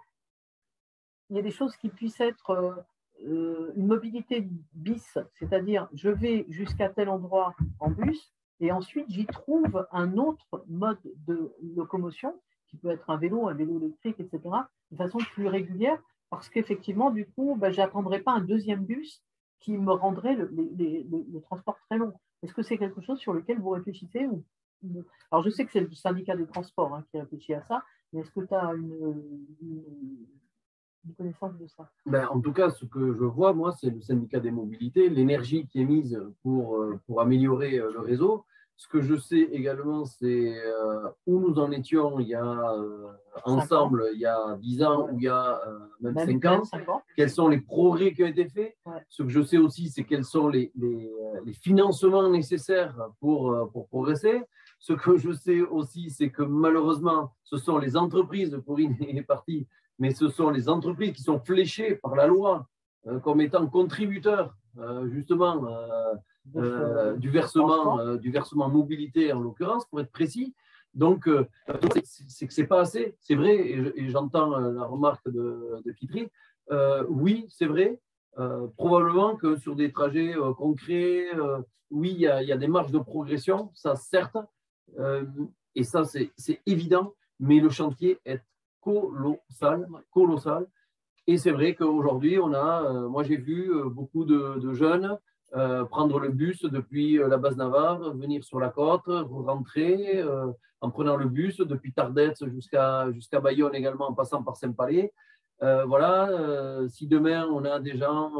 y ait des choses qui puissent être une mobilité bis, c'est-à-dire je vais jusqu'à tel endroit en bus et ensuite j'y trouve un autre mode de locomotion qui peut être un vélo électrique, etc., de façon plus régulière, parce qu'effectivement, du coup, je n'attendrai pas un deuxième bus qui me rendrait le transport très long. Est-ce que c'est quelque chose sur lequel vous réfléchissez Alors, je sais que c'est le syndicat des transports qui réfléchit à ça, mais est-ce que tu as une connaissance de ça? En tout cas, ce que je vois, moi, c'est le syndicat des mobilités, l'énergie qui est mise pour améliorer le réseau. Ce que je sais également, c'est où nous en étions il y a ensemble, il y a 10 ans ou il y a même 5 ans, quels sont les progrès qui ont été faits. Ouais. Ce que je sais aussi, c'est quels sont les financements nécessaires pour progresser. Ce que je sais aussi, c'est que malheureusement, ce sont les entreprises, Corinne est partie, mais ce sont les entreprises qui sont fléchées par la loi comme étant contributeurs justement du versement mobilité en l'occurrence, pour être précis. Donc, c'est que ce n'est pas assez, c'est vrai, et j'entends la remarque de Kitry. Oui, c'est vrai, probablement que sur des trajets concrets, oui, il y a des marges de progression, ça certes, et ça c'est évident, mais le chantier est colossal. Et c'est vrai qu'aujourd'hui, moi j'ai vu beaucoup de jeunes prendre le bus depuis la base Navarre, venir sur la côte, rentrer en prenant le bus depuis Tardets jusqu'à Bayonne également, en passant par Saint-Palais. Si demain on a des gens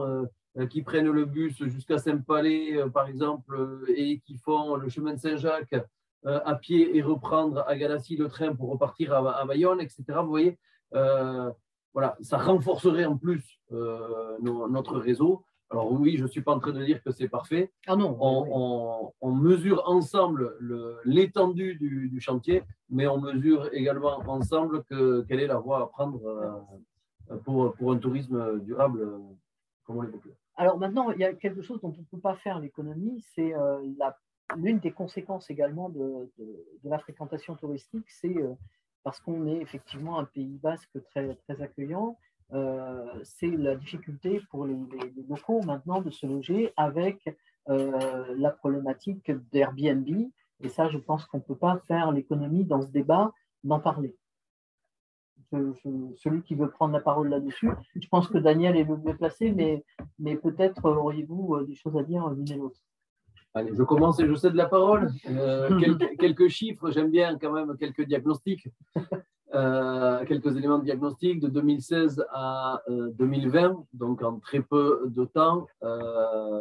qui prennent le bus jusqu'à Saint-Palais, par exemple, et qui font le chemin de Saint-Jacques à pied et reprendre à Galassi le train pour repartir à Bayonne, etc. Vous voyez, ça renforcerait en plus notre réseau. Alors oui, je ne suis pas en train de dire que c'est parfait. Ah non, on mesure ensemble l'étendue du chantier, mais on mesure également ensemble quelle est la voie à prendre pour un tourisme durable, comme on l'évoquait. Alors maintenant, il y a quelque chose dont on ne peut pas faire l'économie, c'est l'une des conséquences également de la fréquentation touristique, c'est parce qu'on est effectivement un Pays Basque très, très accueillant, c'est la difficulté pour les locaux maintenant de se loger avec la problématique d'Airbnb. Et ça, je pense qu'on ne peut pas faire l'économie dans ce débat d'en parler. celui qui veut prendre la parole là-dessus. Je pense que Daniel est le mieux placé, mais peut-être auriez-vous des choses à dire l'une et l'autre. Allez, je commence et je cède la parole. Quelques chiffres, j'aime bien quand même quelques diagnostics, quelques éléments de diagnostic de 2016 à 2020, donc en très peu de temps,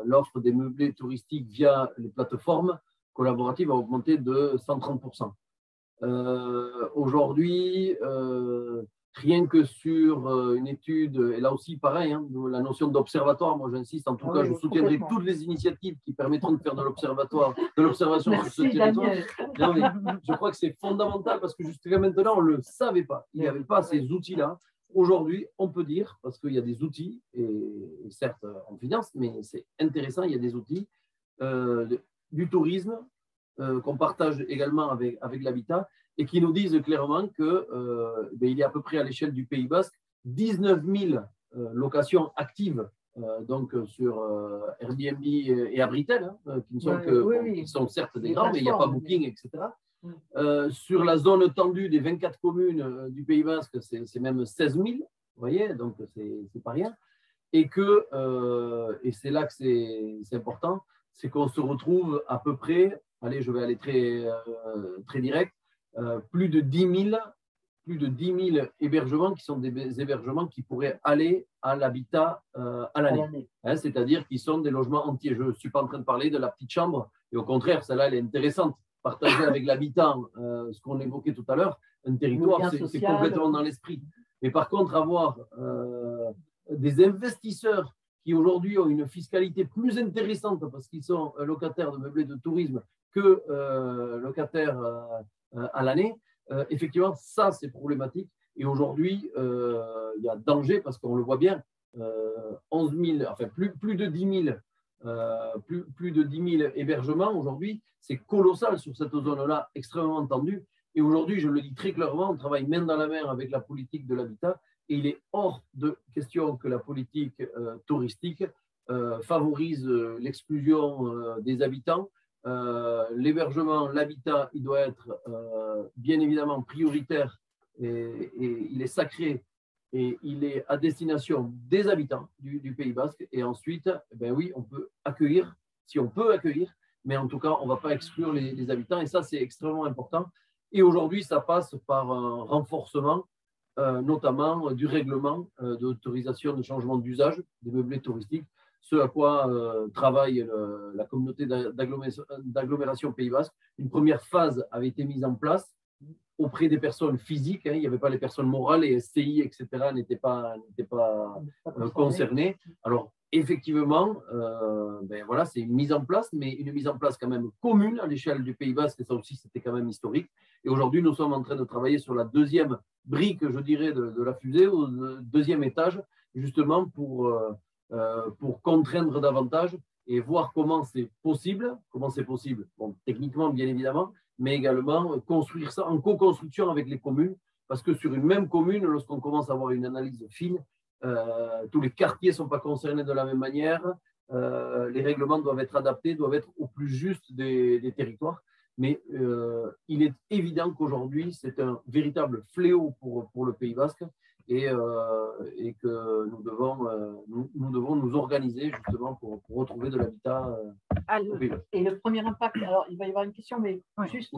l'offre des meublés touristiques via les plateformes collaboratives a augmenté de 130%. Aujourd'hui, rien que sur une étude, et là aussi pareil, hein, la notion d'observatoire, moi j'insiste, en tout cas, je soutiendrai toutes les initiatives qui permettront de faire de l'observatoire, de l'observation sur ce territoire. Non, mais je crois que c'est fondamental parce que jusqu'à maintenant, on ne le savait pas. Il n'y avait pas ces outils-là. Aujourd'hui, on peut dire, parce qu'il y a des outils, et certes en finance, mais c'est intéressant, il y a des outils du tourisme qu'on partage également avec l'habitat et qui nous disent clairement qu'il y a à peu près à l'échelle du Pays Basque 19 000 locations actives donc sur Airbnb et Abritel, qui ne sont qui sont certes des grands, mais il n'y a pas Booking, etc. Sur la zone tendue des 24 communes du Pays Basque, c'est même 16 000, vous voyez, donc c'est pas rien. Et c'est là que c'est important, c'est qu'on se retrouve à peu près, allez, je vais aller très direct, plus de 10 000 hébergements qui sont des hébergements qui pourraient aller à l'habitat à l'année. Hein, c'est-à-dire qui sont des logements entiers. Je ne suis pas en train de parler de la petite chambre, et au contraire, celle-là, elle est intéressante. Partager avec l'habitant ce qu'on évoquait tout à l'heure, un territoire, c'est complètement dans l'esprit. Mais par contre, avoir des investisseurs qui aujourd'hui ont une fiscalité plus intéressante parce qu'ils sont locataires de meublés de tourisme que locataires à l'année, effectivement, ça, c'est problématique. Et aujourd'hui, il y a danger parce qu'on le voit bien, 11 000, enfin plus de 10 000, plus de 10 000 hébergements aujourd'hui, c'est colossal sur cette zone-là, extrêmement tendue. Et aujourd'hui, je le dis très clairement, on travaille main dans la main avec la politique de l'habitat et il est hors de question que la politique touristique favorise l'exclusion des habitants. L'hébergement, l'habitat, il doit être bien évidemment prioritaire et il est sacré et il est à destination des habitants du Pays Basque. Et ensuite, ben oui, on peut accueillir, si on peut accueillir, mais en tout cas, on ne va pas exclure les habitants et ça, c'est extrêmement important. Et aujourd'hui, ça passe par un renforcement, notamment du règlement d'autorisation de changement d'usage des meublés touristiques, ce à quoi travaille la communauté d'agglomération Pays Basque. Une première phase avait été mise en place auprès des personnes physiques, hein, il n'y avait pas les personnes morales, les SCI, etc. n'étaient pas concernées. Alors, effectivement, ben voilà, c'est une mise en place, mais une mise en place quand même commune à l'échelle du Pays Basque, et ça aussi, c'était quand même historique. Et aujourd'hui, nous sommes en train de travailler sur la deuxième brique, je dirais, de la fusée, au deuxième étage, justement pour contraindre davantage et voir comment c'est possible. Bon, techniquement, bien évidemment, mais également construire ça en co-construction avec les communes, parce que sur une même commune, lorsqu'on commence à avoir une analyse fine, tous les quartiers ne sont pas concernés de la même manière, les règlements doivent être adaptés, doivent être au plus juste des territoires. Mais il est évident qu'aujourd'hui, c'est un véritable fléau pour le Pays Basque et que nous devons nous organiser justement pour retrouver de l'habitat. Et le premier impact, alors il va y avoir une question, mais juste…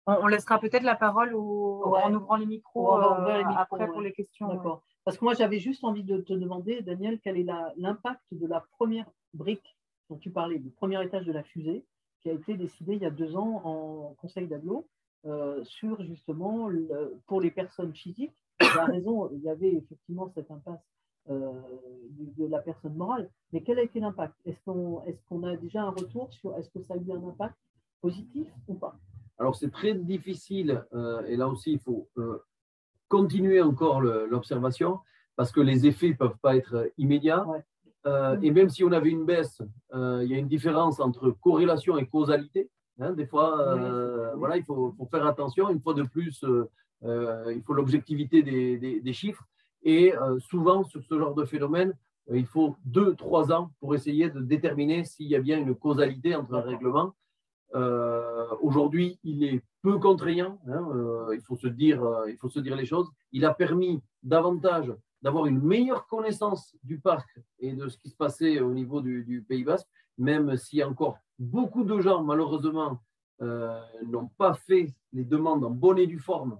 On laissera peut-être la parole en ouvrant les micros, après pour les questions. D'accord. Parce que moi, j'avais juste envie de te demander, Daniel, quel est l'impact de la première brique dont tu parlais, du premier étage de la fusée, qui a été décidé il y a 2 ans en Conseil d'agglo, sur justement, pour les personnes physiques, la raison, il y avait effectivement cette impasse de la personne morale, mais quel a été l'impact? Est-ce qu'on a déjà un retour sur est-ce que ça a eu un impact positif ou pas? Alors, c'est très difficile, et là aussi, il faut continuer encore l'observation, parce que les effets ne peuvent pas être immédiats. Ouais. Et même si on avait une baisse, il y a une différence entre corrélation et causalité. Hein, des fois, voilà, il faut faire attention. Une fois de plus, il faut l'objectivité des chiffres. Et souvent, sur ce genre de phénomène, il faut 2-3 ans pour essayer de déterminer s'il y a bien une causalité entre un règlement Aujourd'hui, il est peu contraignant, hein, il faut se dire les choses. Il a permis davantage d'avoir une meilleure connaissance du parc et de ce qui se passait au niveau du Pays Basque, même si encore beaucoup de gens, malheureusement, n'ont pas fait les demandes en bonne et due forme,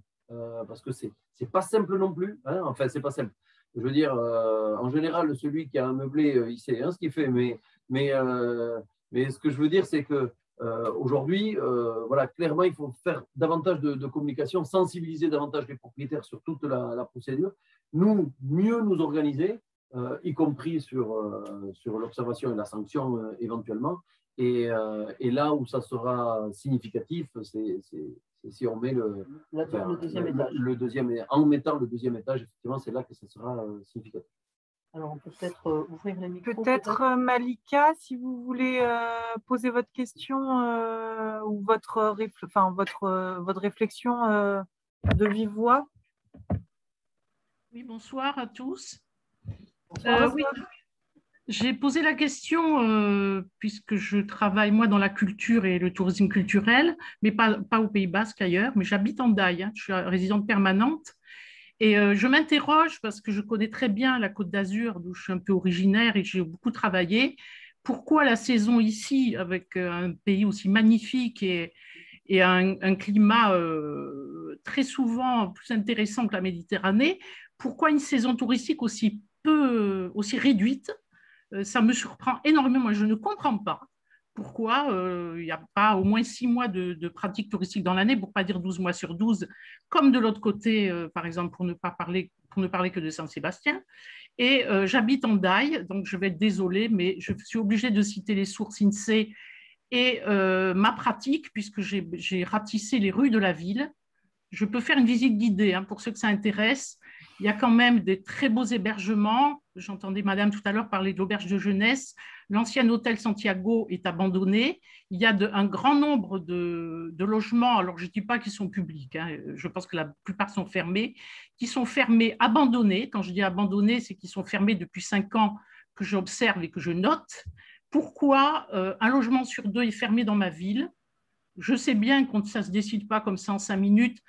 parce que c'est pas simple non plus. Hein, enfin, c'est pas simple. Je veux dire, en général, celui qui a un meublé, il sait hein, ce qu'il fait, mais ce que je veux dire, c'est que aujourd'hui, voilà, clairement, il faut faire davantage de communication, sensibiliser davantage les propriétaires sur toute la procédure, nous, mieux nous organiser, y compris sur l'observation et la sanction éventuellement. Et là où ça sera significatif, c'est si on met le deuxième, en mettant le deuxième étage, effectivement, c'est là que ça sera significatif. Alors, on peut peut-être ouvrir les micros. Peut-être Malika, si vous voulez poser votre question ou votre réflexion de vive voix. Oui, bonsoir à tous. Bonsoir. Oui, j'ai posé la question puisque je travaille moi dans la culture et le tourisme culturel, mais pas au Pays Basque ailleurs, mais j'habite en Daille, hein, je suis résidente permanente. Et je m'interroge, parce que je connais très bien la Côte d'Azur, d'où je suis un peu originaire et j'ai beaucoup travaillé, pourquoi la saison ici, avec un pays aussi magnifique et un climat très souvent plus intéressant que la Méditerranée, pourquoi une saison touristique aussi réduite? Ça me surprend énormément. Je ne comprends pas pourquoi il n'y a pas au moins 6 mois de pratique touristique dans l'année, pour ne pas dire 12 mois sur 12, comme de l'autre côté, par exemple, pour ne parler que de Saint-Sébastien. Et j'habite en Daille, donc je vais être désolée, mais je suis obligée de citer les sources INSEE et ma pratique, puisque j'ai ratissé les rues de la ville. Je peux faire une visite guidée hein, pour ceux que ça intéresse. Il y a quand même des très beaux hébergements. J'entendais madame tout à l'heure parler de l'auberge de jeunesse. L'ancien hôtel Santiago est abandonné. Il y a un grand nombre de logements, alors je ne dis pas qu'ils sont publics, hein, je pense que la plupart sont fermés, qui sont fermés, abandonnés. Quand je dis abandonnés, c'est qu'ils sont fermés depuis 5 ans que j'observe et que je note. Pourquoi un logement sur 2 est fermé dans ma ville? Je sais bien que ça ne se décide pas comme ça en 5 minutes.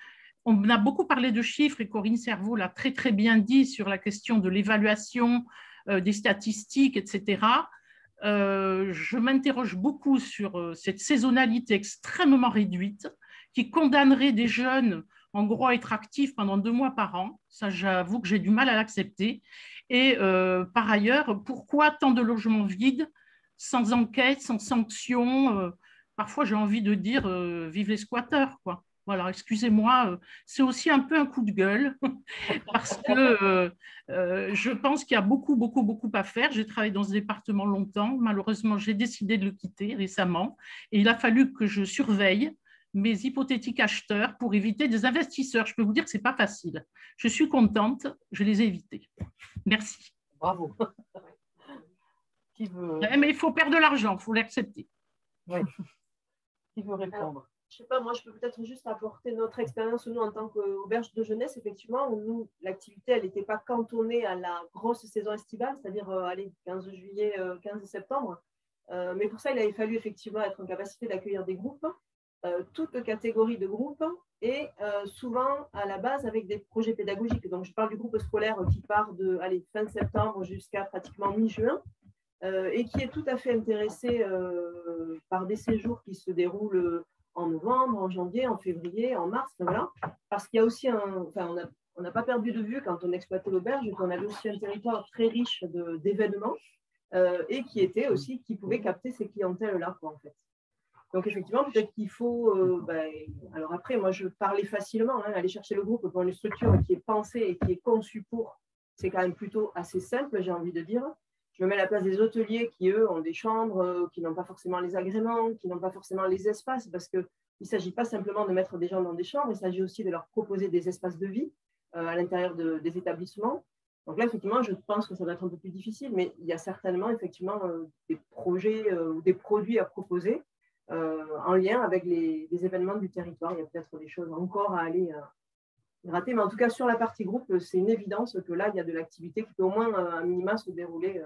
On a beaucoup parlé de chiffres et Corinne Cerveau l'a très, très bien dit sur la question de l'évaluation des statistiques, etc. Je m'interroge beaucoup sur cette saisonnalité extrêmement réduite qui condamnerait des jeunes, en gros, à être actifs pendant 2 mois par an. Ça, j'avoue que j'ai du mal à l'accepter. Et par ailleurs, pourquoi tant de logements vides, sans enquête, sans sanction parfois, j'ai envie de dire vive les squatteurs, quoi. Voilà, excusez-moi, c'est aussi un peu un coup de gueule parce que je pense qu'il y a beaucoup, beaucoup, beaucoup à faire. J'ai travaillé dans ce département longtemps. Malheureusement, j'ai décidé de le quitter récemment et il a fallu que je surveille mes hypothétiques acheteurs pour éviter des investisseurs. Je peux vous dire que ce n'est pas facile. Je suis contente, je les ai évités. Merci. Bravo. Qui veut... Mais il faut perdre de l'argent, il faut l'accepter. Oui. Qui veut répondre? Alors, je ne sais pas, moi je peux peut-être juste apporter notre expérience, nous en tant qu'auberge de jeunesse, effectivement, où nous, l'activité, elle n'était pas cantonnée à la grosse saison estivale, c'est-à-dire 15 juillet, 15 septembre. Mais pour ça, il avait fallu effectivement être en capacité d'accueillir des groupes, toutes catégories de groupes, et souvent à la base avec des projets pédagogiques. Donc je parle du groupe scolaire qui part de fin septembre jusqu'à pratiquement mi-juin. Et qui est tout à fait intéressé par des séjours qui se déroulent en novembre, en janvier, en février, en mars, voilà. Parce qu'il y a aussi on n'a pas perdu de vue quand on exploitait l'auberge qu'on avait aussi un territoire très riche d'événements et qui pouvait capter ces clientèles-là, en fait. Donc effectivement, peut-être qu'il faut, alors après, moi je parlais facilement, hein, aller chercher le groupe pour une structure qui est pensée et qui est conçue pour, c'est quand même plutôt assez simple, j'ai envie de dire. Je me mets à la place des hôteliers qui, eux, ont des chambres, qui n'ont pas forcément les agréments, qui n'ont pas forcément les espaces, parce qu'il ne s'agit pas simplement de mettre des gens dans des chambres, il s'agit aussi de leur proposer des espaces de vie à l'intérieur des établissements. Donc là, effectivement, je pense que ça va être un peu plus difficile, mais il y a certainement, effectivement, des projets ou des produits à proposer en lien avec les événements du territoire. Il y a peut-être des choses encore à aller gratter, mais en tout cas, sur la partie groupe, c'est une évidence que là, il y a de l'activité qui peut au moins, un minima, se dérouler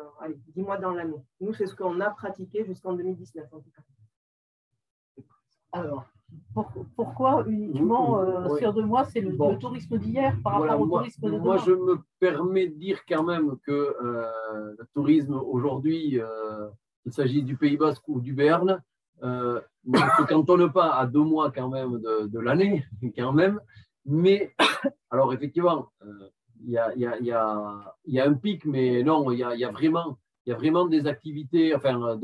10 mois dans l'année. Nous, c'est ce qu'on a pratiqué jusqu'en 2019, en tout cas. Alors, pourquoi uniquement sur 2 mois, c'est le tourisme d'hier par rapport au tourisme de demain? Moi, je me permets de dire quand même que le tourisme aujourd'hui, qu'il s'agisse du Pays Basque ou du Béarn, ne se cantonne pas à 2 mois quand même de l'année, quand même. Mais, alors effectivement, il y a un pic, mais non, il y a vraiment des activités, enfin,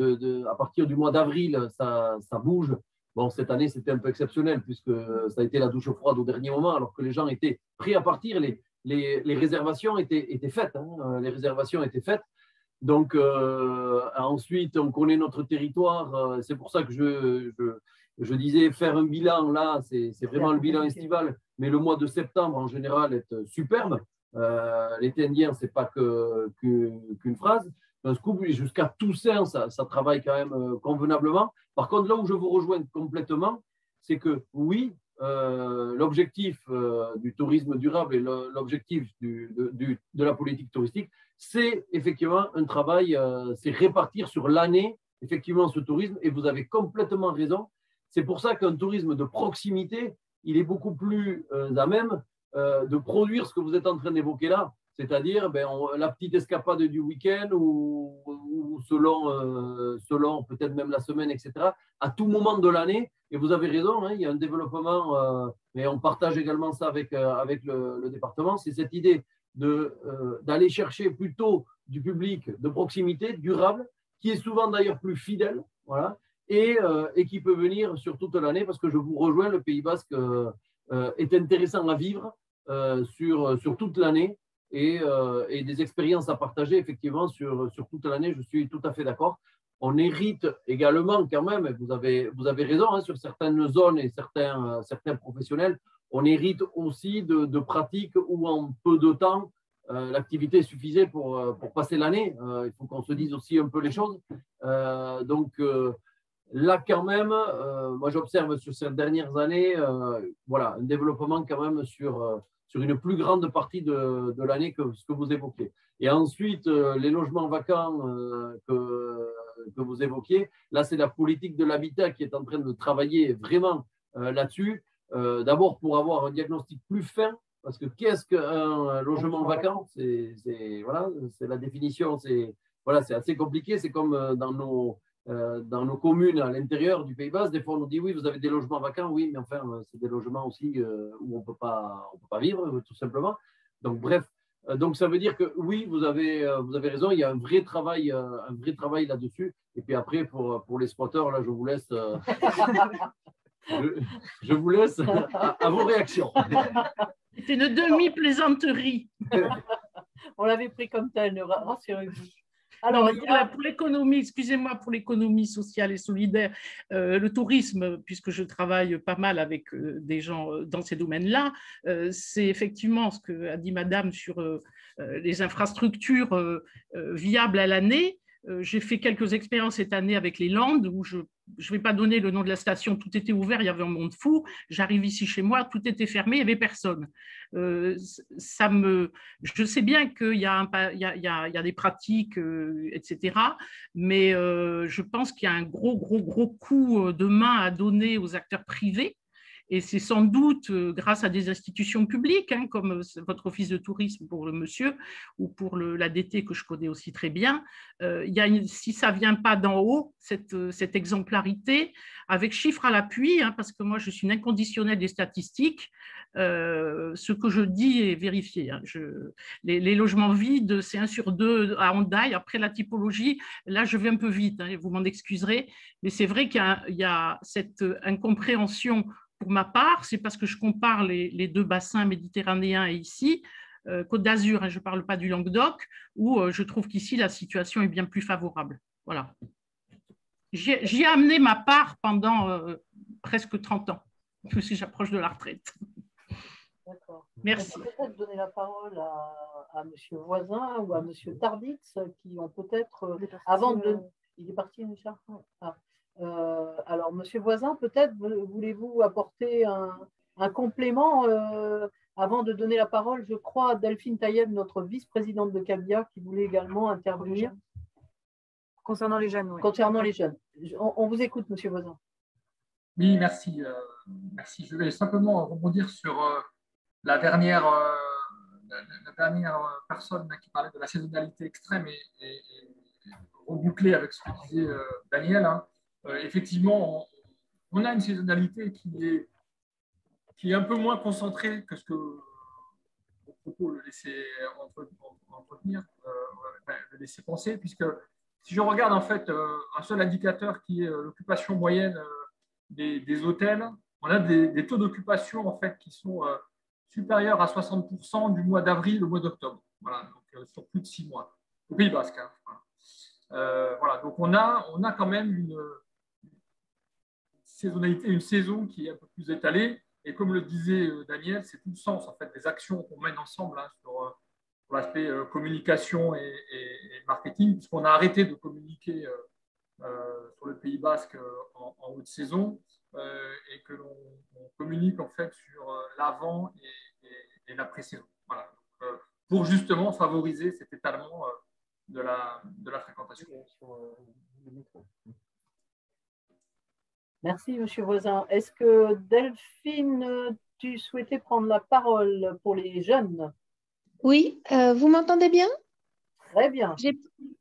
à partir du mois d'avril, ça bouge. Bon, cette année, c'était un peu exceptionnel puisque ça a été la douche froide au dernier moment, alors que les gens étaient prêts à partir. Les réservations étaient faites. Hein, les réservations étaient faites. Donc, ensuite, on connaît notre territoire. C'est pour ça que je disais faire un bilan, là, c'est vraiment le bilan estival. Mais le mois de septembre, en général, est superbe. L'été indien, ce n'est pas qu'une phrase. Un scoop jusqu'à Toussaint, ça travaille quand même convenablement. Par contre, là où je vous rejoins complètement, c'est que oui, l'objectif du tourisme durable et l'objectif de la politique touristique, c'est effectivement un travail, c'est répartir sur l'année, effectivement, ce tourisme. Et vous avez complètement raison. C'est pour ça qu'un tourisme de proximité, il est beaucoup plus à même de produire ce que vous êtes en train d'évoquer là. C'est-à-dire la petite escapade du week-end ou selon peut-être même la semaine, etc., à tout moment de l'année. Et vous avez raison, hein, il y a un développement, mais on partage également ça avec le département, c'est cette idée d'aller chercher plutôt du public de proximité, durable, qui est souvent d'ailleurs plus fidèle, voilà, et qui peut venir sur toute l'année, parce que je vous rejoins, le Pays Basque est intéressant à vivre sur toute l'année. Et des expériences à partager effectivement sur toute l'année, je suis tout à fait d'accord. On hérite également quand même, vous avez raison, hein, sur certaines zones et certains professionnels, on hérite aussi de pratiques où en peu de temps, l'activité suffisait pour passer l'année. Il faut qu'on se dise aussi un peu les choses. Donc là quand même, moi j'observe sur ces dernières années, voilà, un développement quand même sur une plus grande partie de l'année que ce que vous évoquiez. Et ensuite, les logements vacants que vous évoquiez, là, c'est la politique de l'habitat qui est en train de travailler vraiment là-dessus. D'abord, pour avoir un diagnostic plus fin, parce que qu'est-ce qu'un logement vacant? Voilà, c'est la définition, c'est assez compliqué. C'est comme dans nos communes à l'intérieur du Pays Basque, des fois on nous dit oui, vous avez des logements vacants, oui, mais enfin, c'est des logements aussi où on peut pas vivre, tout simplement. Donc, bref, donc ça veut dire que oui, vous avez raison, il y a un vrai travail là-dessus. Et puis après, pour les squatteurs, là, je vous laisse, je vous laisse à vos réactions. C'était une demi-plaisanterie. On l'avait pris comme tel, rassurez-vous. Alors, pour l'économie, excusez-moi, pour l'économie sociale et solidaire, le tourisme, puisque je travaille pas mal avec des gens dans ces domaines-là, c'est effectivement ce qu'a dit Madame sur les infrastructures viables à l'année. J'ai fait quelques expériences cette année avec les Landes où je ne vais pas donner le nom de la station, tout était ouvert, il y avait un monde fou. J'arrive ici chez moi, tout était fermé, il n'y avait personne. Je sais bien qu'il y a des pratiques, etc. Mais je pense qu'il y a un gros coup de main à donner aux acteurs privés. Et c'est sans doute grâce à des institutions publiques, hein, comme votre office de tourisme pour le monsieur, ou pour l'ADT que je connais aussi très bien. Si ça ne vient pas d'en haut, cette exemplarité, avec chiffres à l'appui, hein, parce que moi je suis une inconditionnelle des statistiques, ce que je dis est vérifié. Hein. Les logements vides, c'est 1 sur 2 à Hendaye. Après la typologie, là je vais un peu vite, hein, vous m'en excuserez, mais c'est vrai qu'il y a cette incompréhension. Pour ma part, c'est parce que je compare les 2 bassins méditerranéens et ici, Côte d'Azur, hein, je ne parle pas du Languedoc, où je trouve qu'ici, la situation est bien plus favorable. Voilà. J'y ai amené ma part pendant presque 30 ans, si j'approche de la retraite. D'accord. Merci. On peut peut-être donner la parole à M. Voisin ou à M. Tarditz, qui ont peut-être, avant de… Il est parti, Michel. Alors, Monsieur Voisin, peut-être voulez-vous apporter un complément avant de donner la parole, je crois, à Delphine Taïeb, notre vice-présidente de CABIA, qui voulait également intervenir. Concernant les jeunes, oui. Concernant les jeunes. On vous écoute, Monsieur Voisin. Oui, merci. Merci. Je vais simplement rebondir sur la dernière, la dernière personne qui parlait de la saisonnalité extrême et reboucler avec ce que disait Daniel. Hein. Effectivement, on a une saisonnalité qui est un peu moins concentrée que ce que au propos le laisser entretenir, le laisser penser, puisque si je regarde en fait un seul indicateur qui est l'occupation moyenne des hôtels, on a des taux d'occupation en fait qui sont supérieurs à 60% du mois d'avril au mois d'octobre, voilà, donc, sur plus de 6 mois, au Pays Basque. Hein, voilà, donc on a quand même une saisonnalité, une saison qui est un peu plus étalée. Et comme le disait Daniel, c'est tout le sens en fait, des actions qu'on mène ensemble hein, sur l'aspect communication et marketing, puisqu'on a arrêté de communiquer sur le Pays Basque en haute saison et que l'on communique en fait sur l'avant et l'après-saison. Voilà. Donc, pour justement favoriser cet étalement de la fréquentation. Merci, Monsieur Voisin. Est-ce que Delphine, tu souhaitais prendre la parole pour les jeunes? Oui, vous m'entendez bien? Très bien.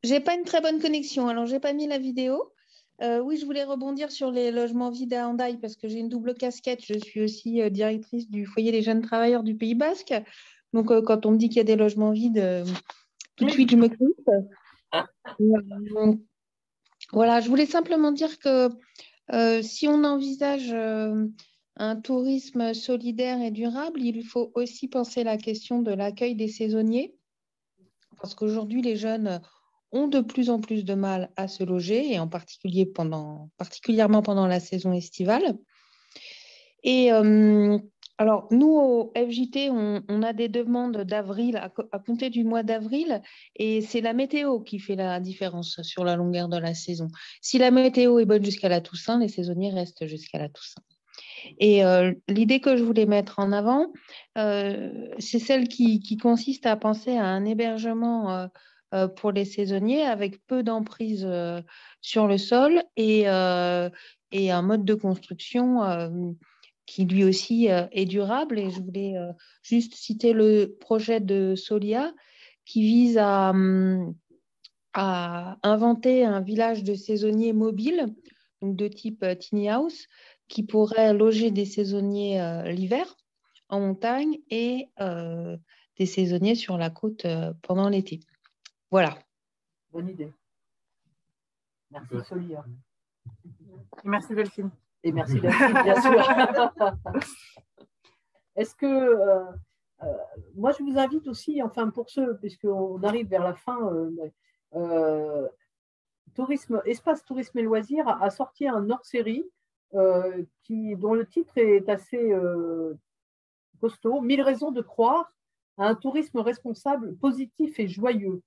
J'ai pas une très bonne connexion, alors j'ai pas mis la vidéo. Oui, je voulais rebondir sur les logements vides à Hendaye parce que j'ai une double casquette. Je suis aussi directrice du foyer des jeunes travailleurs du Pays Basque. Donc, quand on me dit qu'il y a des logements vides, tout de suite, je me coupe. Voilà, je voulais simplement dire que si on envisage un tourisme solidaire et durable, il faut aussi penser la question de l'accueil des saisonniers. Parce qu'aujourd'hui, les jeunes ont de plus en plus de mal à se loger, et en particulier particulièrement pendant la saison estivale. Et alors, nous, au FJT, on a des demandes d'avril, à compter du mois d'avril, et c'est la météo qui fait la différence sur la longueur de la saison. Si la météo est bonne jusqu'à la Toussaint, les saisonniers restent jusqu'à la Toussaint. Et l'idée que je voulais mettre en avant, c'est celle qui consiste à penser à un hébergement pour les saisonniers avec peu d'emprise sur le sol et un mode de construction qui lui aussi est durable. Et je voulais juste citer le projet de Solia qui vise à inventer un village de saisonniers mobile, donc de type tiny house, qui pourrait loger des saisonniers l'hiver en montagne et des saisonniers sur la côte pendant l'été. Voilà. Bonne idée. Merci Solia. Et merci Delphine. Et merci Delphine, bien sûr. Est-ce que moi je vous invite aussi, enfin pour ceux, puisqu'on arrive vers la fin, Espace Tourisme et Loisirs a sorti un hors-série dont le titre est assez costaud, 1000 raisons de croire à un tourisme responsable, positif et joyeux.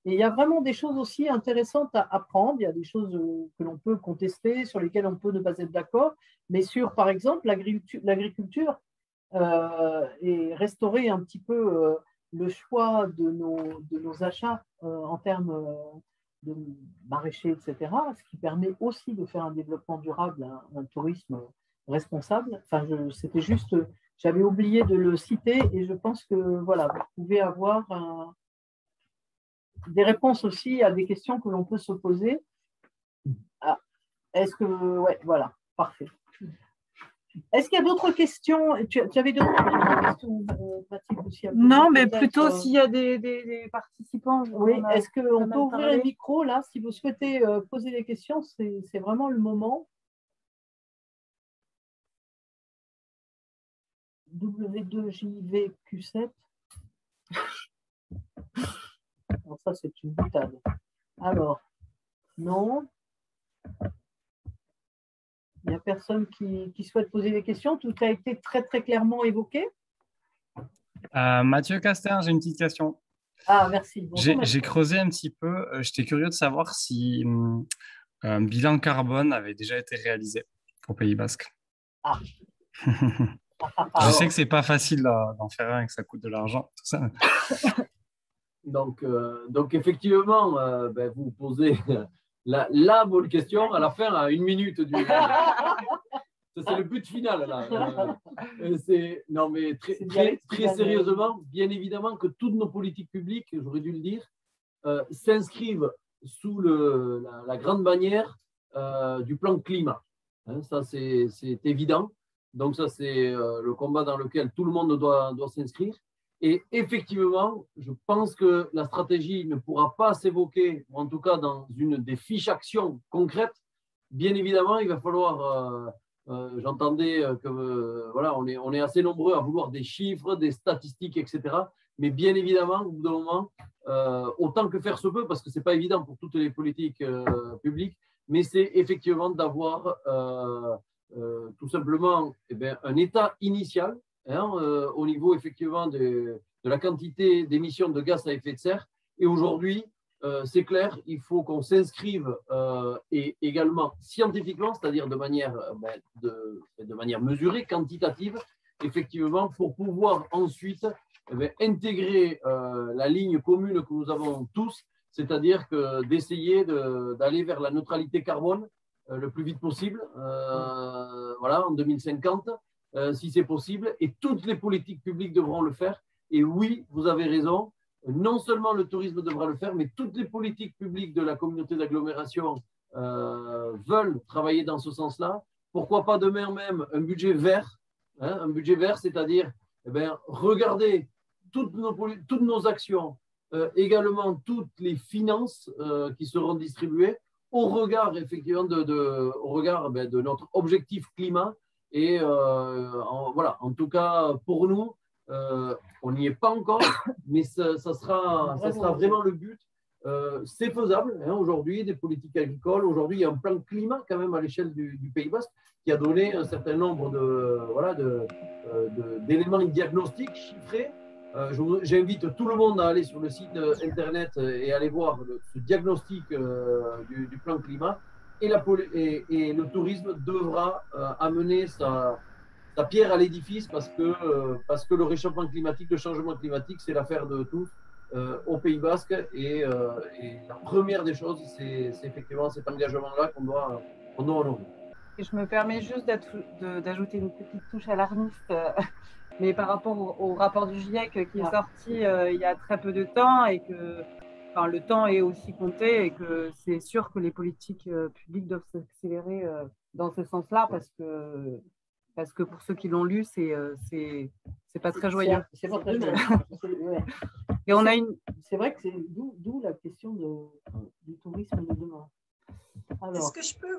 Et il y a vraiment des choses aussi intéressantes à apprendre. Il y a des choses que l'on peut contester, sur lesquelles on peut ne pas être d'accord, mais sur, par exemple, l'agriculture et restaurer un petit peu le choix de nos achats en termes de maraîchers, etc., ce qui permet aussi de faire un développement durable, un tourisme responsable. Enfin, c'était juste, j'avais oublié de le citer et je pense que voilà, vous pouvez avoir des réponses aussi à des questions que l'on peut se poser. Ah, est-ce que, ouais, voilà, parfait. Est-ce qu'il y a d'autres questions? Tu avais d'autres questions, Mathilde, aussi? Non, mais plutôt s'il y a des participants. Oui, est-ce qu'on peut ouvrir les micros là? Si vous souhaitez poser des questions, c'est vraiment le moment. W2JVQ7. Bon, ça, c'est une boutade. Alors, non. Il n'y a personne qui souhaite poser des questions. Tout a été très, très clairement évoqué. Mathieu Castin, j'ai une petite question. Ah, merci. J'ai creusé un petit peu. J'étais curieux de savoir si un bilan carbone avait déjà été réalisé au Pays Basque. Ah. Je sais que ce n'est pas facile d'en faire un et que ça coûte de l'argent, tout ça. Donc effectivement, vous posez la bonne question à la fin, à 1 minute c'est le but final, là. Non, mais très sérieusement, bien évidemment que toutes nos politiques publiques, j'aurais dû le dire, s'inscrivent sous la grande bannière du plan climat. Hein, ça, c'est évident. Donc, ça, c'est le combat dans lequel tout le monde doit s'inscrire. Et effectivement, je pense que la stratégie ne pourra pas s'évoquer, en tout cas dans une des fiches actions concrètes. Bien évidemment, il va falloir, j'entendais que voilà, on est assez nombreux à vouloir des chiffres, des statistiques, etc. Mais bien évidemment, au bout d'un moment, autant que faire se peut, parce que ce n'est pas évident pour toutes les politiques publiques, mais c'est effectivement d'avoir tout simplement un état initial, hein, au niveau effectivement de la quantité d'émissions de gaz à effet de serre. Et aujourd'hui, c'est clair, il faut qu'on s'inscrive et également scientifiquement, c'est-à-dire de manière mesurée, quantitative, effectivement, pour pouvoir ensuite intégrer la ligne commune que nous avons tous, c'est-à-dire d'essayer d'aller vers la neutralité carbone le plus vite possible, voilà, en 2050, si c'est possible, et toutes les politiques publiques devront le faire. Et oui, vous avez raison, non seulement le tourisme devra le faire, mais toutes les politiques publiques de la communauté d'agglomération veulent travailler dans ce sens-là. Pourquoi pas demain même un budget vert, hein, un budget vert, c'est-à-dire regarder toutes nos actions, également toutes les finances qui seront distribuées au regard effectivement de notre objectif climat. Et voilà, en tout cas pour nous, on n'y est pas encore, mais ça sera vraiment le but. C'est faisable, hein, aujourd'hui, des politiques agricoles. Aujourd'hui, il y a un plan climat quand même à l'échelle du Pays Basque qui a donné un certain nombre d'éléments diagnostiques chiffrés. J'invite tout le monde à aller sur le site internet et aller voir ce diagnostic du plan climat. Et le tourisme devra amener sa pierre à l'édifice parce que le réchauffement climatique, le changement climatique, c'est l'affaire de tous au Pays Basque. Et la première des choses, c'est effectivement cet engagement-là qu'on doit honorer. Et je me permets juste d'ajouter une petite touche alarmiste, mais par rapport au rapport du GIEC qui est sorti il y a très peu de temps et que le temps est aussi compté et que c'est sûr que les politiques publiques doivent s'accélérer dans ce sens-là parce que pour ceux qui l'ont lu, c'est pas très joyeux. C'est pas très joyeux. Et c'est vrai que c'est d'où la question du tourisme de demain. Est-ce que je peux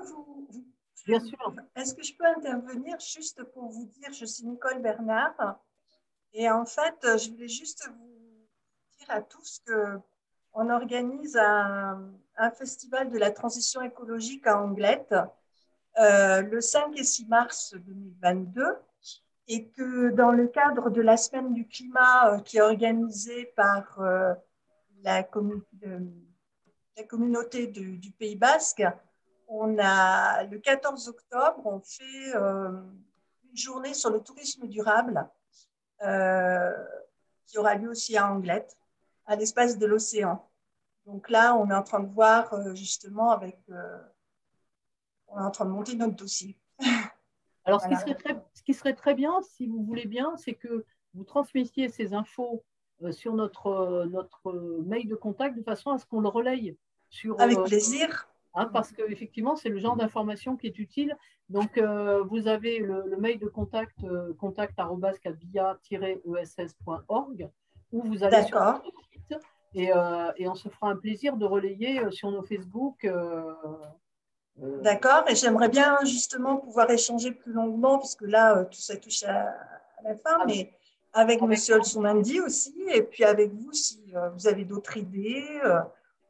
Bien sûr. Est-ce que je peux intervenir juste pour vous dire, je suis Nicole Bernard et en fait, je voulais juste vous dire à tous qu'on organise un festival de la transition écologique à Anglette le 5 et 6 mars 2022 et que dans le cadre de la semaine du climat qui est organisée par la communauté du Pays Basque, on a le 14 octobre, on fait une journée sur le tourisme durable qui aura lieu aussi à Anglette, à l'espace de l'océan. Donc là, on est en train de voir justement on est en train de monter notre dossier. Alors, voilà. Ce qui serait très bien, si vous voulez bien, c'est que vous transmettiez ces infos sur notre mail de contact de façon à ce qu'on le relaye. Avec plaisir. Parce qu'effectivement, c'est le genre d'information qui est utile. Donc, vous avez le mail de contact, contact@bia-ess.org, où vous allez sur notre site et on se fera un plaisir de relayer sur nos Facebook. D'accord, et j'aimerais bien justement pouvoir échanger plus longuement, puisque là, tout ça touche à la fin, mais avec M. Olsoumandi aussi, et puis avec vous, si vous avez d'autres idées,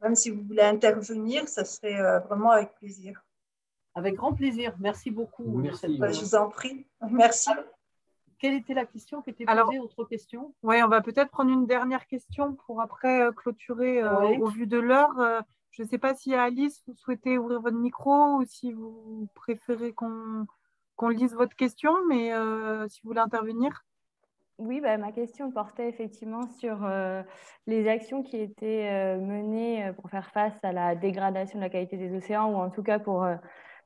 même si vous voulez intervenir, ça serait vraiment avec plaisir. Avec grand plaisir, merci beaucoup. Merci. Je vous en prie, merci. Quelle était la question qui était posée? Autre question? Oui, on va peut-être prendre une dernière question pour après clôturer au vu de l'heure. Je ne sais pas si Alice, vous souhaitez ouvrir votre micro ou si vous préférez qu'on lise votre question, mais si vous voulez intervenir. Oui, ma question portait effectivement sur les actions qui étaient menées pour faire face à la dégradation de la qualité des océans, ou en tout cas pour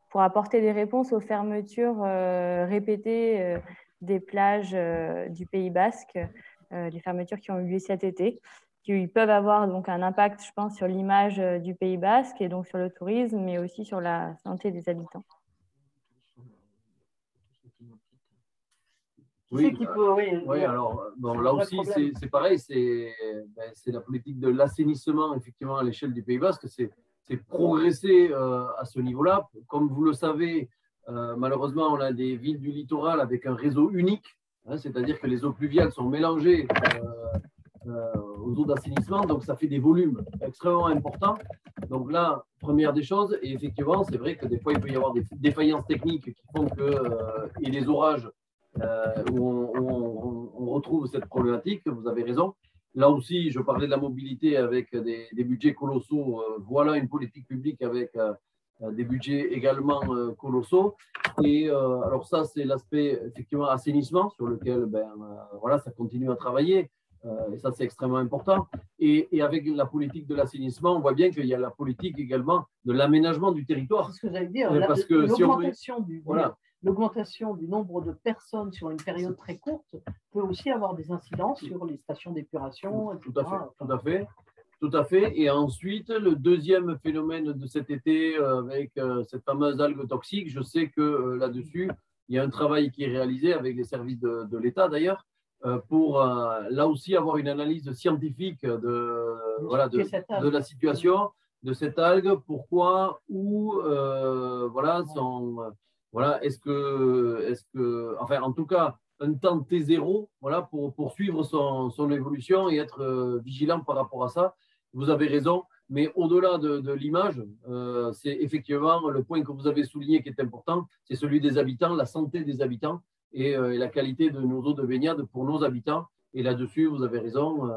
pour apporter des réponses aux fermetures répétées des plages du Pays Basque, les fermetures qui ont eu lieu cet été, qui peuvent avoir donc un impact, je pense, sur l'image du Pays Basque et donc sur le tourisme, mais aussi sur la santé des habitants. Oui, oui, alors bon, là aussi, c'est pareil, c'est la politique de l'assainissement, effectivement, à l'échelle du Pays Basque, c'est progresser à ce niveau-là. Comme vous le savez, malheureusement, on a des villes du littoral avec un réseau unique, hein, c'est-à-dire que les eaux pluviales sont mélangées aux eaux d'assainissement, donc ça fait des volumes extrêmement importants. Donc là, première des choses, et effectivement, c'est vrai que des fois, il peut y avoir des défaillances techniques qui font que, et les orages, où on retrouve cette problématique, vous avez raison. Là aussi, je parlais de la mobilité avec des budgets colossaux. Voilà une politique publique avec des budgets également colossaux. Et alors ça, c'est l'aspect effectivement assainissement sur lequel voilà, ça continue à travailler. Et ça, c'est extrêmement important. Et avec la politique de l'assainissement, on voit bien qu'il y a la politique également de l'aménagement du territoire. C'est ce que j'allais dire. Parce que l'augmentation du nombre de personnes sur une période très courte peut aussi avoir des incidences sur les stations d'épuration. Tout à fait. Et ensuite, le deuxième phénomène de cet été avec cette fameuse algue toxique, je sais que là-dessus, il y a un travail qui est réalisé avec les services de l'État d'ailleurs, pour là aussi avoir une analyse scientifique de la situation de cette algue, pourquoi, où, est-ce que, enfin, en tout cas, un temps T0, voilà, pour suivre son évolution et être vigilant par rapport à ça. Vous avez raison, mais au-delà de l'image, c'est effectivement le point que vous avez souligné qui est important, c'est celui des habitants, la santé des habitants et la qualité de nos eaux de baignade pour nos habitants. Et là-dessus, vous avez raison,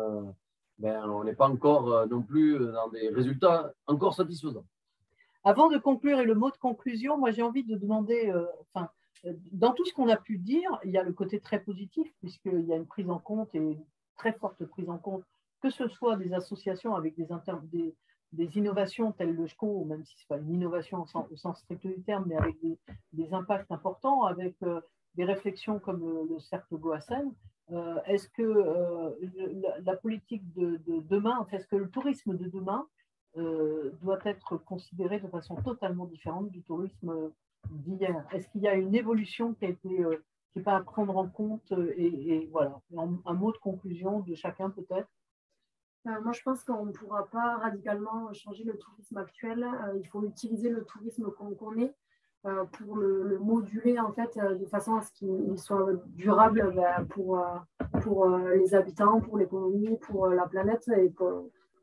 on n'est pas encore non plus dans des résultats encore satisfaisants. Avant de conclure, et le mot de conclusion, moi j'ai envie de demander, dans tout ce qu'on a pu dire, il y a le côté très positif, puisqu'il y a une prise en compte et une très forte prise en compte, que ce soit des associations avec des innovations telles le SCO, même si ce n'est pas une innovation au sens strict du terme, mais avec des impacts importants, avec des réflexions comme le cercle Goassen. Est-ce que la politique de demain, enfin, est-ce que le tourisme de demain doit être considéré de façon totalement différente du tourisme d'hier? Est-ce qu'il y a une évolution qui n'est pas à prendre en compte et voilà, un mot de conclusion de chacun peut-être. Moi, je pense qu'on ne pourra pas radicalement changer le tourisme actuel. Il faut utiliser le tourisme qu'on connaît pour le moduler en fait, de façon à ce qu'il soit durable pour les habitants, pour l'économie, pour la planète. Et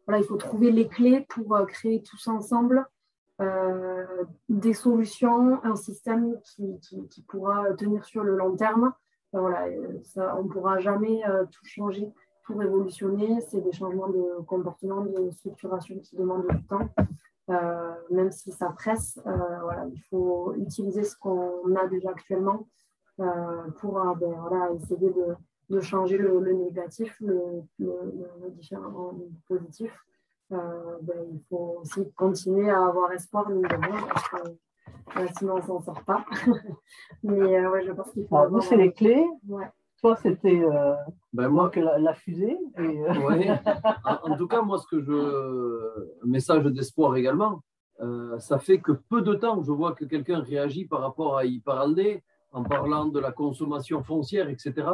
voilà, il faut trouver les clés pour créer tous ensemble des solutions, un système qui pourra tenir sur le long terme. Voilà, on ne pourra jamais tout changer, tout révolutionner. C'est des changements de comportement, de structuration qui demandent du temps. Même si ça presse, voilà, il faut utiliser ce qu'on a déjà actuellement pour voilà, essayer de changer le négatif, le différent positif. Il faut aussi continuer à avoir espoir, nous devons, parce que sinon on ne s'en sort pas. Mais ouais, je pense qu'il faut. Vous, c'est les clés. Ouais. Toi, c'était moi que la fusée. Ouais. En tout cas, moi, message d'espoir également, ça fait que peu de temps, je vois que quelqu'un réagit par rapport à Iparralde en parlant de la consommation foncière, etc.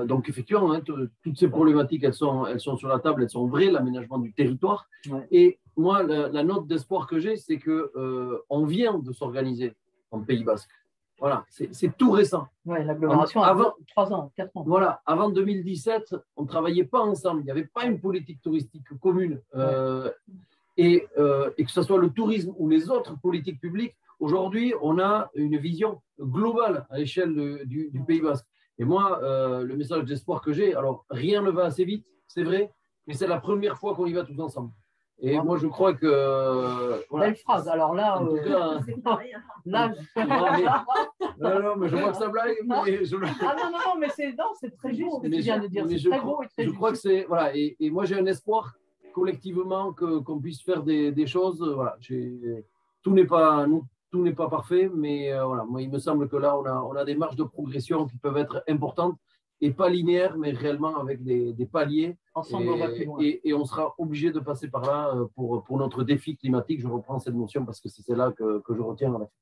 Donc, effectivement, hein, toutes ces problématiques, elles sont sur la table, elles sont vraies, l'aménagement du territoire. Ouais. Et moi, la note d'espoir que j'ai, c'est qu'on vient de s'organiser en Pays Basque. Voilà, c'est tout récent. Oui, l'agglomération avant 3 ans, 4 ans. Voilà, avant 2017, on ne travaillait pas ensemble. Il n'y avait pas une politique touristique commune. Et que ce soit le tourisme ou les autres politiques publiques, aujourd'hui, on a une vision globale à l'échelle du Pays Basque. Et moi, le message d'espoir que j'ai, alors rien ne va assez vite, c'est vrai, mais c'est la première fois qu'on y va tous ensemble. Et moi, je crois que… Voilà. Belle phrase. Alors là… En tout cas, là non, mais je vois que ça blague. Mais non, mais c'est très juste ce que tu viens de dire. C'est très beau et très juste. Je crois que c'est… Voilà, et moi, j'ai un espoir collectivement qu'on puisse faire des choses. Voilà, tout n'est pas… tout n'est pas parfait, mais voilà, moi, il me semble que là, on a des marges de progression qui peuvent être importantes et pas linéaires, mais réellement avec des paliers. Ensemble, on va plus loin. Et on sera obligé de passer par là pour notre défi climatique. Je reprends cette notion parce que c'est celle-là que je retiens à la fin.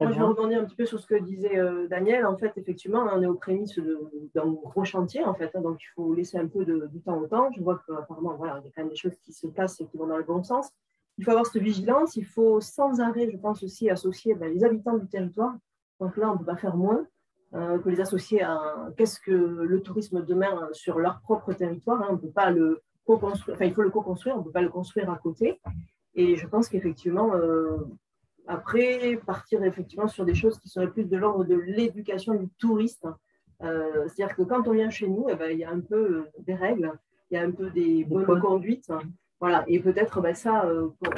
Moi, je vais rebondir un petit peu sur ce que disait Daniel. En fait, effectivement, on est aux prémices d'un gros chantier, en fait, hein, donc il faut laisser un peu du temps au temps. Je vois qu'apparemment, voilà, il y a quand même des choses qui se passent et qui vont dans le bon sens. Il faut avoir cette vigilance. Il faut sans arrêt, je pense aussi, associer les habitants du territoire. Donc là, on ne peut pas faire moins que les associer à qu'est-ce que le tourisme demain sur leur propre territoire. Hein. On peut pas le co-construire, enfin, il faut le co-construire, on ne peut pas le construire à côté. Et je pense qu'effectivement, après, partir effectivement sur des choses qui seraient plus de l'ordre de l'éducation du touriste. C'est-à-dire que quand on vient chez nous, il y a un peu des règles, il y a un peu des bonnes conduites. Voilà. Et peut-être ça,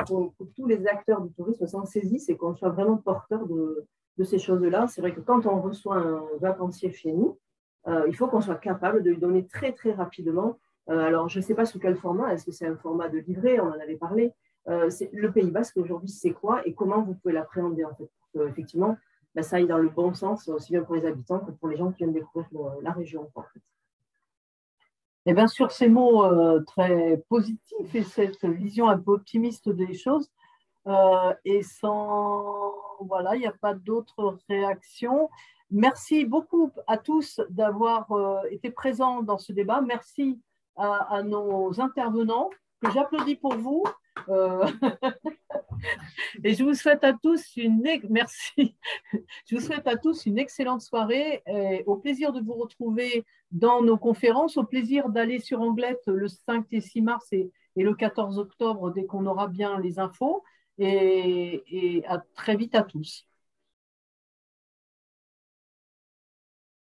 pour tous les acteurs du tourisme s'en saisissent et qu'on soit vraiment porteur de ces choses-là. C'est vrai que quand on reçoit un vacancier chez nous, il faut qu'on soit capable de lui donner très, très rapidement. Alors, je ne sais pas sous quel format. Est-ce que c'est un format de livret? On en avait parlé. Le Pays Basque aujourd'hui, c'est quoi et comment vous pouvez l'appréhender en fait, pour qu'effectivement ça aille dans le bon sens, aussi bien pour les habitants que pour les gens qui viennent découvrir la région. En fait. Et bien sur ces mots très positifs et cette vision un peu optimiste des choses, et sans, voilà, il n'y a pas d'autres réactions. Merci beaucoup à tous d'avoir été présents dans ce débat. Merci à nos intervenants, que j'applaudis pour vous. Et je vous souhaite à tous merci. Je vous souhaite à tous une excellente soirée et au plaisir de vous retrouver dans nos conférences, au plaisir d'aller sur Anglette le 5 et 6 mars et le 14 octobre dès qu'on aura bien les infos et à très vite à tous.